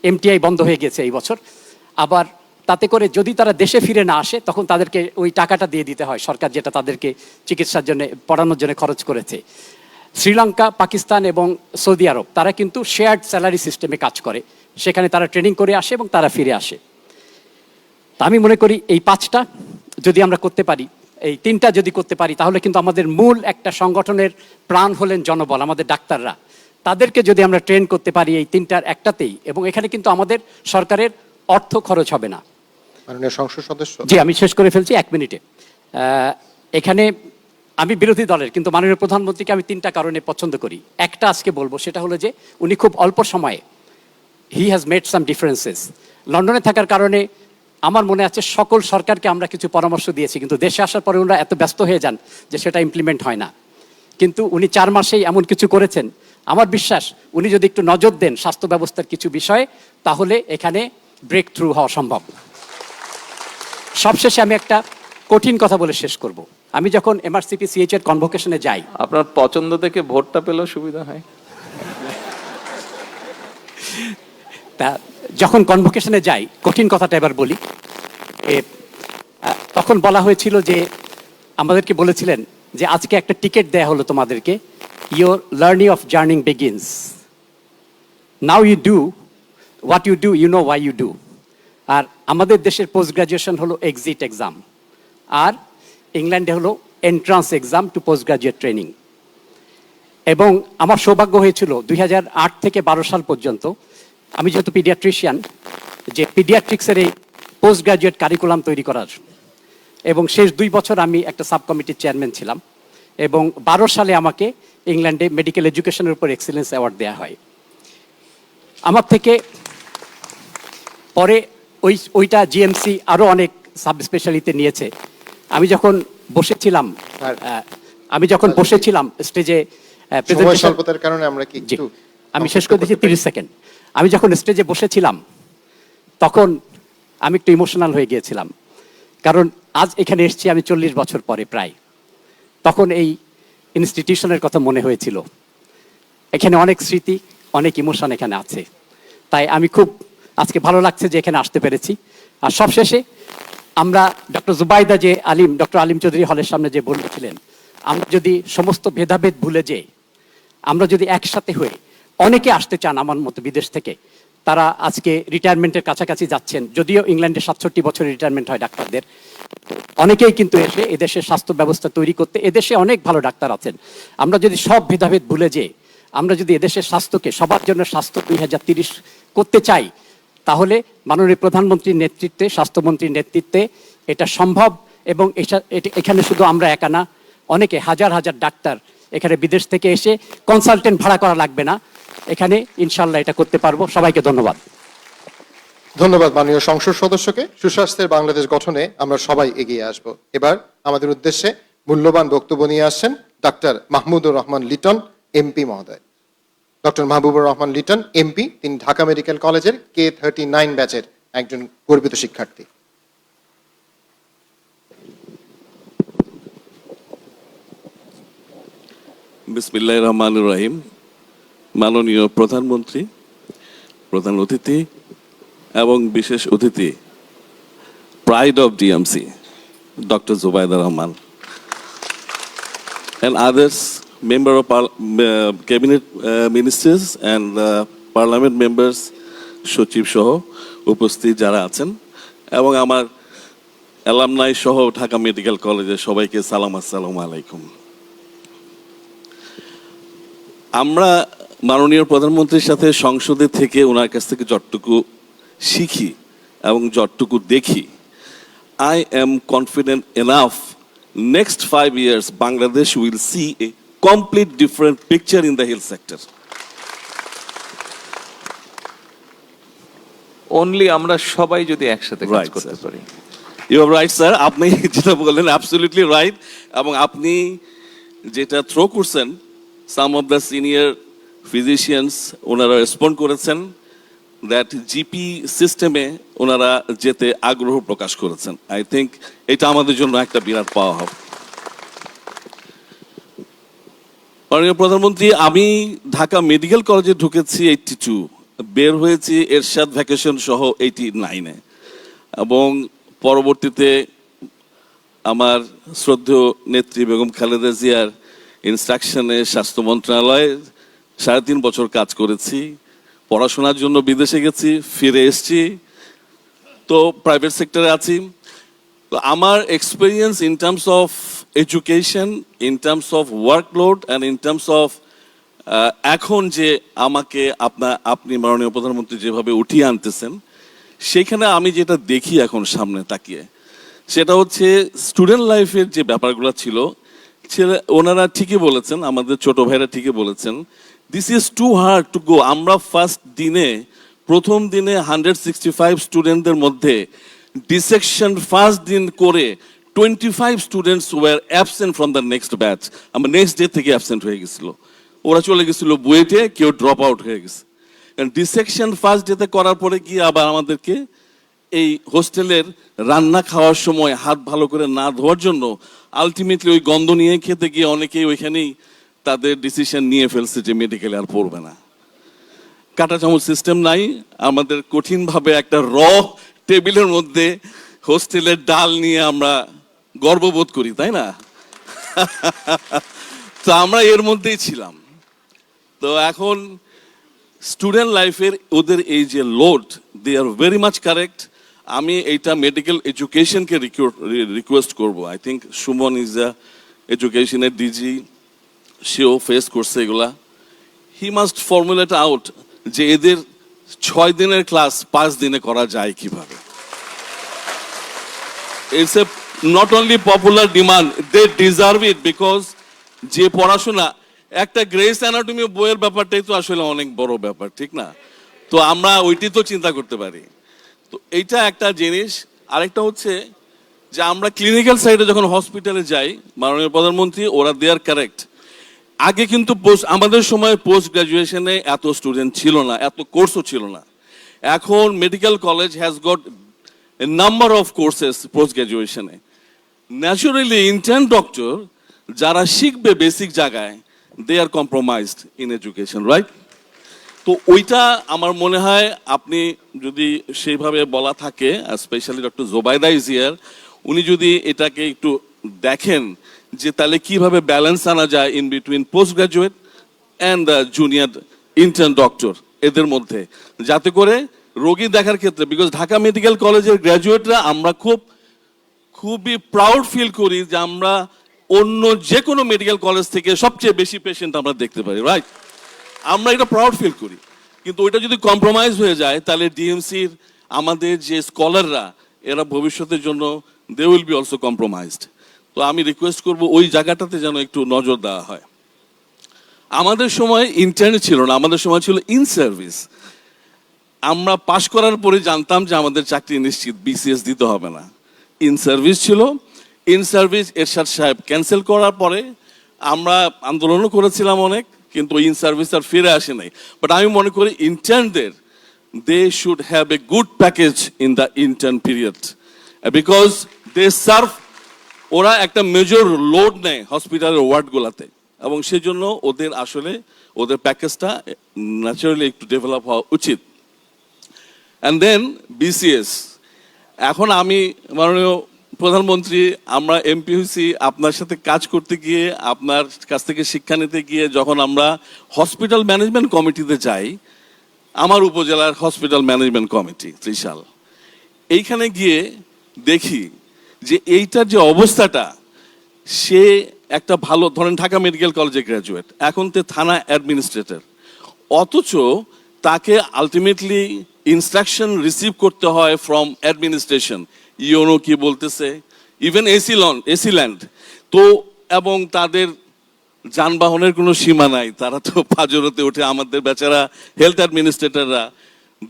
এমটিআই বন্ধ হয়ে গেছে এই বছর। আবার তাতে করে যদি তারা দেশে ফিরে না আসে তখন তাদেরকে ওই টাকাটা দিয়ে দিতে হয় সরকার, যেটা তাদেরকে চিকিৎসার জন্য পড়ানোর জন্য খরচ করেছে। শ্রীলঙ্কা, পাকিস্তান এবং সৌদি আরব তারা কিন্তু শেয়ার্ড স্যালারি সিস্টেমে কাজ করে, সেখানে তারা ট্রেনিং করে আসে এবং তারা ফিরে আসে। তা আমি মনে করি এই 5টা যদি আমরা করতে পারি, এই 3টা যদি করতে পারি, তাহলে কিন্তু আমাদের মূল একটা সংগঠনের প্রাণ হলেন জনবল, আমাদের ডাক্তাররা। তাদেরকে যদি আমরা ট্রেন করতে পারি এই 3টার একটাতেই, এবং এখানে কিন্তু আমাদের সরকারের অর্থ খরচ হবে না। মাননীয় সংসদ সদস্য, জি আমি শেষ করে ফেলছি 1 মিনিটে। এখানে আমি বিরোধী দলের, কিন্তু মাননীয় প্রধানমন্ত্রীকে আমি 3টা কারণে পছন্দ করি। একটা আজকে বলবো, সেটা হলো যে উনি খুব অল্প সময়ে he has made some differences. লন্ডনে থাকার কারণে আমার মনে আছে সকল সরকারকে আমরা কিছু পরামর্শ দিয়েছি, কিন্তু দেশে আসার পরে ওনারা এত ব্যস্ত হয়ে যান যে সেটা ইমপ্লিমেন্ট হয় না। কিন্তু উনি 4 মাসেই এমন কিছু করেছেন, আমার বিশ্বাস উনি যদি একটু নজর দেন স্বাস্থ্য ব্যবস্থার কিছু বিষয়ে, তাহলে এখানে ব্রেক থ্রু হওয়া সম্ভব। সবশেষে আমি একটা কঠিন কথা বলে শেষ করব। আমি যখন এমআরসিপি সিএইচ এর কনভোকেশনে যাই, আপনার পছন্দ থেকে ভোটটা পেলেও সুবিধা হয়। তা যখন কনভোকেশনে যাই, কঠিন কথাটা এবার বলি, তখন বলা হয়েছিল যে আমাদেরকে বলেছিলেন যে আজকে একটা টিকিট দেয়া হলো তোমাদেরকে, your learning of journeying begins, now you do what you do, you know why you do. আর আমাদের দেশের পোস্ট গ্রাজুয়েশন হলো এক্সিট এক্সাম, আর ইংল্যান্ডে হলো entrance exam to post graduate training. এবং আমার সৌভাগ্য হয়েছিল 2008 থেকে 12 সাল পর্যন্ত, আমি যেহেতু পিডিয়াট্রিশিয়ান, যে পিডিয়াট্রিক্সের এই পোস্ট গ্রাজুয়েট কারিকুলাম তৈরি করার, এবং শেষ 2 বছর আমি একটা সাব কমিটির চেয়ারম্যান ছিলাম। এবং 12 সালে আমাকে ইংল্যান্ডে মেডিকেল এডুকেশনের উপর এক্সেলেন্স অ্যাওয়ার্ড দেওয়া হয়। আমার থেকে পরে ওইটা জিএমসি আরও অনেক সাব স্পেশালিতে নিয়েছে। আমি যখন বসেছিলাম স্টেজে সময় স্বল্পতার কারণে আমরা কি একটু আমি শেষ করে দিচ্ছি 30 সেকেন্ড। আমি যখন স্টেজে বসেছিলাম তখন আমি একটু ইমোশনাল হয়ে গিয়েছিলাম, কারণ আজ এখানে এসেছি আমি 40 বছর পরে প্রায়। তখন এই ইনস্টিটিউশনের কথা মনে হয়েছিল। এখানে অনেক স্মৃতি, অনেক ইমোশন এখানে আছে, তাই আমি খুব আজকে ভালো লাগছে যে এখানে আসতে পেরেছি। আর সবশেষে আমরা ডক্টর জুবাইদা যে ডক্টর আলিম চৌধুরী হলের সামনে যে বলেছিলেন, আমরা যদি সমস্ত ভেদাভেদ ভুলে যাই, আমরা যদি একসাথে হয়ে, অনেকে আসতে চান আমার মতো বিদেশ থেকে, তারা আজকে রিটায়ারমেন্টের কাছাকাছি যাচ্ছেন, যদিও ইংল্যান্ডে 67 বছরের রিটায়ারমেন্ট হয় ডাক্তারদের। অনেকেই কিন্তু এসে এদেশের স্বাস্থ্য ব্যবস্থা তৈরি করতে, এদেশে অনেক ভালো ডাক্তার আছেন। আমরা যদি সব ভেদাভেদ ভুলে যাই, আমরা যদি এদেশের স্বাস্থ্যকে সবার জন্য স্বাস্থ্য 2030 করতে চাই, তাহলে মাননীয় প্রধানমন্ত্রীর নেতৃত্বে, স্বাস্থ্যমন্ত্রীর নেতৃত্বে এটা সম্ভব। এবং এখানে শুধু আমরা একা না, অনেকে হাজার হাজার ডাক্তার এখানে বিদেশ থেকে এসে কনসালটেন্ট ভাড়া করা লাগবে না, এখানে ইনশাল্লাহ এটা করতে পারবো। সবাইকে ধন্যবাদ। ধন্যবাদ মাননীয় সংসদ সদস্যকে। সুস্বাস্থ্যের বাংলাদেশ গঠনে আমরা সবাই এগিয়ে আসব। এবার আমাদের উদ্দেশ্যে মূল্যবান বক্তব্য নিয়ে আসছেন ডক্টর মাহমুদুর রহমান লিটন এমপি মহোদয়। ডক্টর মাহবুবুর রহমান লিটন এমপি, তিনি ঢাকা মেডিকেল কলেজের K39 ব্যাচের একজন গর্বিত শিক্ষার্থী। বিসমিল্লাহির রহমানির রহিম। মাননীয় প্রধানমন্ত্রী, প্রধান অতিথি এবং বিশেষ অতিথি, pride of DMC doctor Zubaida Rahman and others, member of cabinet ministers and parliament members, সচিব সহ উপস্থিত যারা আছেন, এবং আমার অ্যালামনাই সহ ঢাকা মেডিকেল কলেজের সবাইকে সালাম, আসসালামু আলাইকুম। আমরা মাননীয় প্রধানমন্ত্রীর সাথে সংসদে থেকে ওনার কাছ থেকে যতটুকু শিখি এবং যতটুকু দেখি, I am confident enough next 5 years Bangladesh will see a complete different picture in the health sector. Only আমরা সবাই যদি একসাথে কাজ করতে পারি। ইউ আর রাইট স্যার, আপনি যেটা বললেন অ্যাবসলিউটলি রাইট। এবং আপনি যেটা থ্রো করছেন, সাম অফ দ্য সিনিয়র ফিজিশিয়ানস ওনারা রেসপন্ড করেছেন দ্যাট জিপি সিস্টেমে ওনারা যেতে আগ্রহ প্রকাশ করেছেন। আই থিঙ্ক এটা আমাদের জন্য একটা বিরাট পাওয়া হবে। মাননীয় প্রধানমন্ত্রী, আমি ঢাকা মেডিকেল কলেজে ঢুকেছি 82, বের হয়েছি এরশাদ ভ্যাকেশন সহ 89-এ, এবং পরবর্তীতে আমার শ্রদ্ধেয় নেত্রী বেগম খালেদা জিয়ার ইনস্ট্রাকশনে স্বাস্থ্য মন্ত্রণালয়ে 3.5 বছর কাজ করেছি। পড়াশোনার জন্য বিদেশে গেছি, ফিরে এসেছি, তো প্রাইভেট সেক্টরে আছি। তো আমার experience in terms of education, in terms of workload and in terms of এখন যে আমাকে আপনি মাননীয় প্রধানমন্ত্রী যেভাবে উঠিয়ে আনতেছেন, সেখানে আমি যেটা দেখি এখন সামনে তাকিয়ে, সেটা হচ্ছে স্টুডেন্ট লাইফের যে ব্যাপারগুলো ছিল, ওনারা ঠিকই বলেছেন, আমাদের ছোট ভাইরা ঠিকই বলেছেন, this is too hard to go. আমরা প্রথম দিনে 165 স্টুডেন্টদের মধ্যে ডিসেকশন ফার্স্ট দিন করে 25 students were absent from the next batch. আমরা নেক্সট ডে থেকে অ্যাবসেন্ট হয়ে গেছিল, ওরা চলে গেছিল বুয়েটে, কেউ ড্রপ আউট হয়ে গেছে। ডিসেকশন ফার্স্ট ডেতে করার পরে গিয়ে আবার আমাদেরকে এই হোস্টেলের রান্না খাওয়ার সময় হাত ভালো করে না ধোয়ার জন্য আলটিমেটলি ওই গন্ধ নিয়ে খেতে গিয়ে অনেকেই ওইখানেই তাদের ডিসিশন নিয়ে ফেলছে যে মেডিকেলে আর পড়বে না। কাঁটা চামচ সিস্টেম নাই, আমাদের কঠিনভাবে একটা টেবিলের মধ্যে হোস্টেলের ডাল নিয়ে আমরা গর্ববোধ করি, তাই না? তো আমরা এর মধ্যেই ছিলাম। তো এখন স্টুডেন্ট লাইফের ওদের এই যে লোড, they are very much correct. আমি এইটা মেডিকেল এডুকেশনকে রিকোয়েস্ট করব। I think Suman is the এডুকেশনের ডিজি, সেও ফেস করছে এগুলা। হি মাস্ট ফর্মুলেট আউট যে এদের 6 দিনের ক্লাস 5 দিনে করা যায় কিভাবে। It's a not only popular demand, they deserve it because যে পড়াশোনা, একটা গ্রেস অ্যানাটমি বইয়ের ব্যাপারটাই তো আসলে অনেক বড় ব্যাপার, ঠিক না? তো আমরা ওইটি তো চিন্তা করতে পারি। তো এইটা একটা জিনিস। আরেকটা হচ্ছে যে আমরা ক্লিনিক্যাল সাইডে যখন হসপিটালে যাই, মাননীয় প্রধানমন্ত্রী, ওরা দে আর কারেক্ট। আগে কিন্তু আমাদের সময় পোস্ট গ্রাজুয়েশনে এত স্টুডেন্ট ছিল না, এত কোর্সও ছিল না। এখন medical college has got a number of courses post গ্রাজুয়েশনে। ন্যাচুরালি ইন্টার্ন ডক্টর যারা শিখবে বেসিক জায়গায়, they are compromised in education, right? তো ওইটা আমার মনে হয় আপনি যদি সেইভাবে বলা থাকে, specially doctor Zubaida is here, উনি যদি এটাকে একটু দেখেন যে তাহলে কিভাবে ব্যালেন্স আনা যায় in between post graduate and the junior intern doctor, এদের মধ্যে, যাতে করে রোগী দেখার ক্ষেত্রে, বিকজ ঢাকা মেডিকেল কলেজের গ্র্যাজুয়েটরা আমরা খুবই প্রাউড ফিল করি যে আমরা অন্য যে কোনো মেডিকেল কলেজ থেকে সবচেয়ে বেশি পেশেন্ট আমরা দেখতে পারি, রাইট? আমরা এটা প্রাউড ফিল করি। কিন্তু ওইটা যদি কম্প্রোমাইজ হয়ে যায়, তাহলে ডিএমসির আমাদের যে স্কলাররা, এরা ভবিষ্যতের জন্য they will be also compromised. তো আমি রিকোয়েস্ট করব ওই জায়গাটাতে যেন একটু নজর দেওয়া হয়। আমাদের সময় ইন্টার্ন ছিল না, আমাদের সময় ছিল ইন সার্ভিস। আমরা পাশ করার পরে জানতাম যে আমাদের চাকরি নিশ্চিত, বিসিএস দিতে হবে না। ইন সার্ভিস ছিল। ইন সার্ভিস এরশাদ সাহেব ক্যান্সেল করার পরে আমরা আন্দোলনও করেছিলাম অনেক, কিন্তু ইন সার্ভিস আর ফিরে আসে নাই। বাট আমি মনে করি ইন্টার্নদের, they should have a good package in the intern period, because they serve, ওরা একটা মেজর লোড নেয় হসপিটালের ওয়ার্ডগুলোতে, এবং সেজন্য ওদের আসলে ওদের প্যাকেজটা ন্যাচারালি একটু ডেভেলপ হওয়া উচিত। And then BCS. এখন আমি মাননীয় প্রধানমন্ত্রী, আমরা এমপি হয়েছি আপনার সাথে কাজ করতে গিয়ে, আপনার কাছ থেকে শিক্ষা নিতে গিয়ে, যখন আমরা হসপিটাল ম্যানেজমেন্ট কমিটিতে যাই, আমার উপজেলার হসপিটাল ম্যানেজমেন্ট কমিটি ত্রিশাল, এইখানে গিয়ে দেখি যে এইটার যে অবস্থাটা, সে একটা ভালো, ধরেন ঢাকা মেডিকেল কলেজে গ্র্যাজুয়েট, এখন তো থানা অ্যাডমিনিস্ট্রেটর, অথচ তাকে আলটিমেটলি ইনস্ট্রাকশন রিসিভ করতে হয় ফ্রম অ্যাডমিনিস্ট্রেশন, ইউনো কি বলতেছে, ইভেন এসি ল্যান্ড তো, এবং তাদের যানবাহনের কোনো সীমা নাই, তারা তো ফাজরতে ওঠে। আমাদের বেচারা হেলথ অ্যাডমিনিস্ট্রেটররা,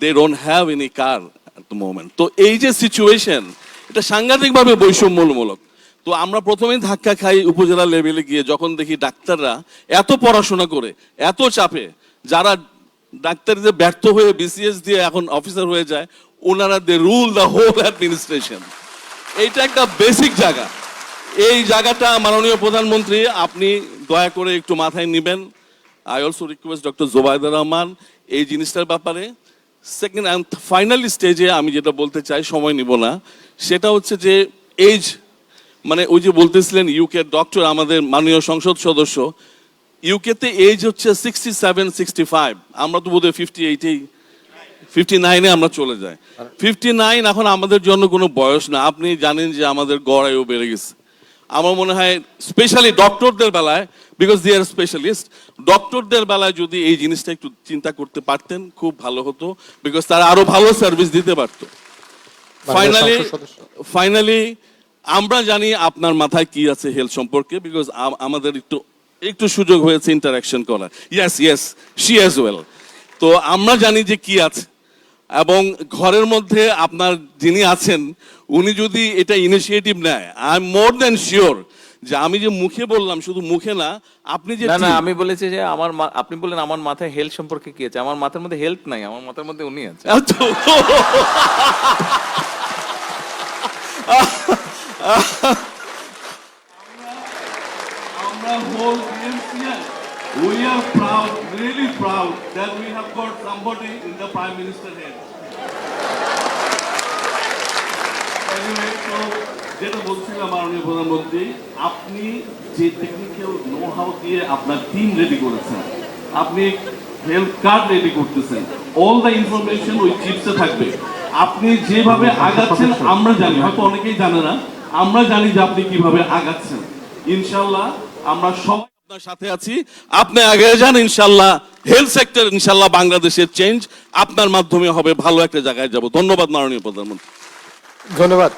they don't have any car at the moment. তো এই যে সিচুয়েশন, এটা সাংঘাতিকভাবে বৈষম্যমূলক। তো আমরা প্রথমেই ধাক্কা খাই উপজেলা লেভেলে গিয়ে, যখন দেখি ডাক্তাররা এত পড়াশোনা করে, এত চাপে, যারা ডাক্তারিতে ব্যর্থ হয়ে বিসিএস দিয়ে এখন অফিসার হয়ে যায়, ওনারা দে রুল দ্য হোল অ্যাডমিনিস্ট্রেশন। এইটা একটা বেসিক জায়গা। এই জায়গাটা মাননীয় প্রধানমন্ত্রী আপনি দয়া করে একটু মাথায় নেবেন। I also request doctor Zubaida Rahman এই জিনিসটার ব্যাপারে। সেকেন্ড অ্যান্ড ফাইনাল স্টেজে আমি যেটা বলতে চাই, সময় নিব না, সেটা হচ্ছে যে এজ, মানে ওই যে বলতেছিলেন ইউকে ডক্টর, আমাদের মাননীয় সংসদ সদস্য, ইউকেতে এজ হচ্ছে 67, 65, আমরা তো বোধহয় 58, 59-এ আমরা চলে যাই। 59 এখন আমাদের জন্য কোনো বয়স না। আপনি জানেন যে আমাদের গড় আয়ু বেড়ে গেছে। আমার মনে হয় স্পেশালি ডক্টরদের বেলায়, বিকজ দে আর স্পেশালিস্ট, ডক্টরদের বেলায় যদি এই জিনিসটা একটু চিন্তা করতে পারতেন খুব ভালো হতো, বিকজ তারা আরো ভালো সার্ভিস দিতে পারতো। ফাইনালি আমরা জানি আপনার মাথায় কি আছে হেলথ সম্পর্কে, বিকজ আমাদের একটু সুযোগ হয়েছে ইন্টারাকশন করার। Yes she as well. তো আমরা জানি যে কি আছে, এবং ঘরের মধ্যে আপনার যিনি আছেন, উনি যদি এটা ইনিশিয়েটিভ নেয়, I am more than sure যে আমি যে মুখে বললাম, শুধু মুখে না, আপনি যে না, আমি বলেছি যে আপনি বললেন আমার মাথায় হেলথ সম্পর্কে কি আছে। আমার মাথার মধ্যে হেলথ নাই, আমার মাথার মধ্যে উনি আছে। আমরা whole ডিএমসিএন, we are proud, really proud that we have got somebody in the Prime Minister head. Anyway, so যেটা বলছিলাম মাননীয় প্রধানমন্ত্রী, আপনি যে টেকনিক্যাল নো হাউ দিয়ে আপনার টিম রেডি করেছেন, আপনি হেলথ কার্ড রেডি করতেছেন, অল দ্য ইনফরমেশন ওই চিপসে থাকবে। আপনি যেভাবে আগাচ্ছেন আমরা জানি, হয়তো অনেকেই জানে না, আমরা জানি যে আপনি কিভাবে আগাচ্ছেন। ইনশাল্লাহ আমরা সবাই আপনার সাথে আছি, আপনি আগে যান। ইনশাল্লাহ হেলথ সেক্টর, ইনশাল্লাহ বাংলাদেশের চেঞ্জ আপনার মাধ্যমে হবে, ভালো একটা জায়গায় যাব। ধন্যবাদ মাননীয় প্রধানমন্ত্রী। ধন্যবাদ।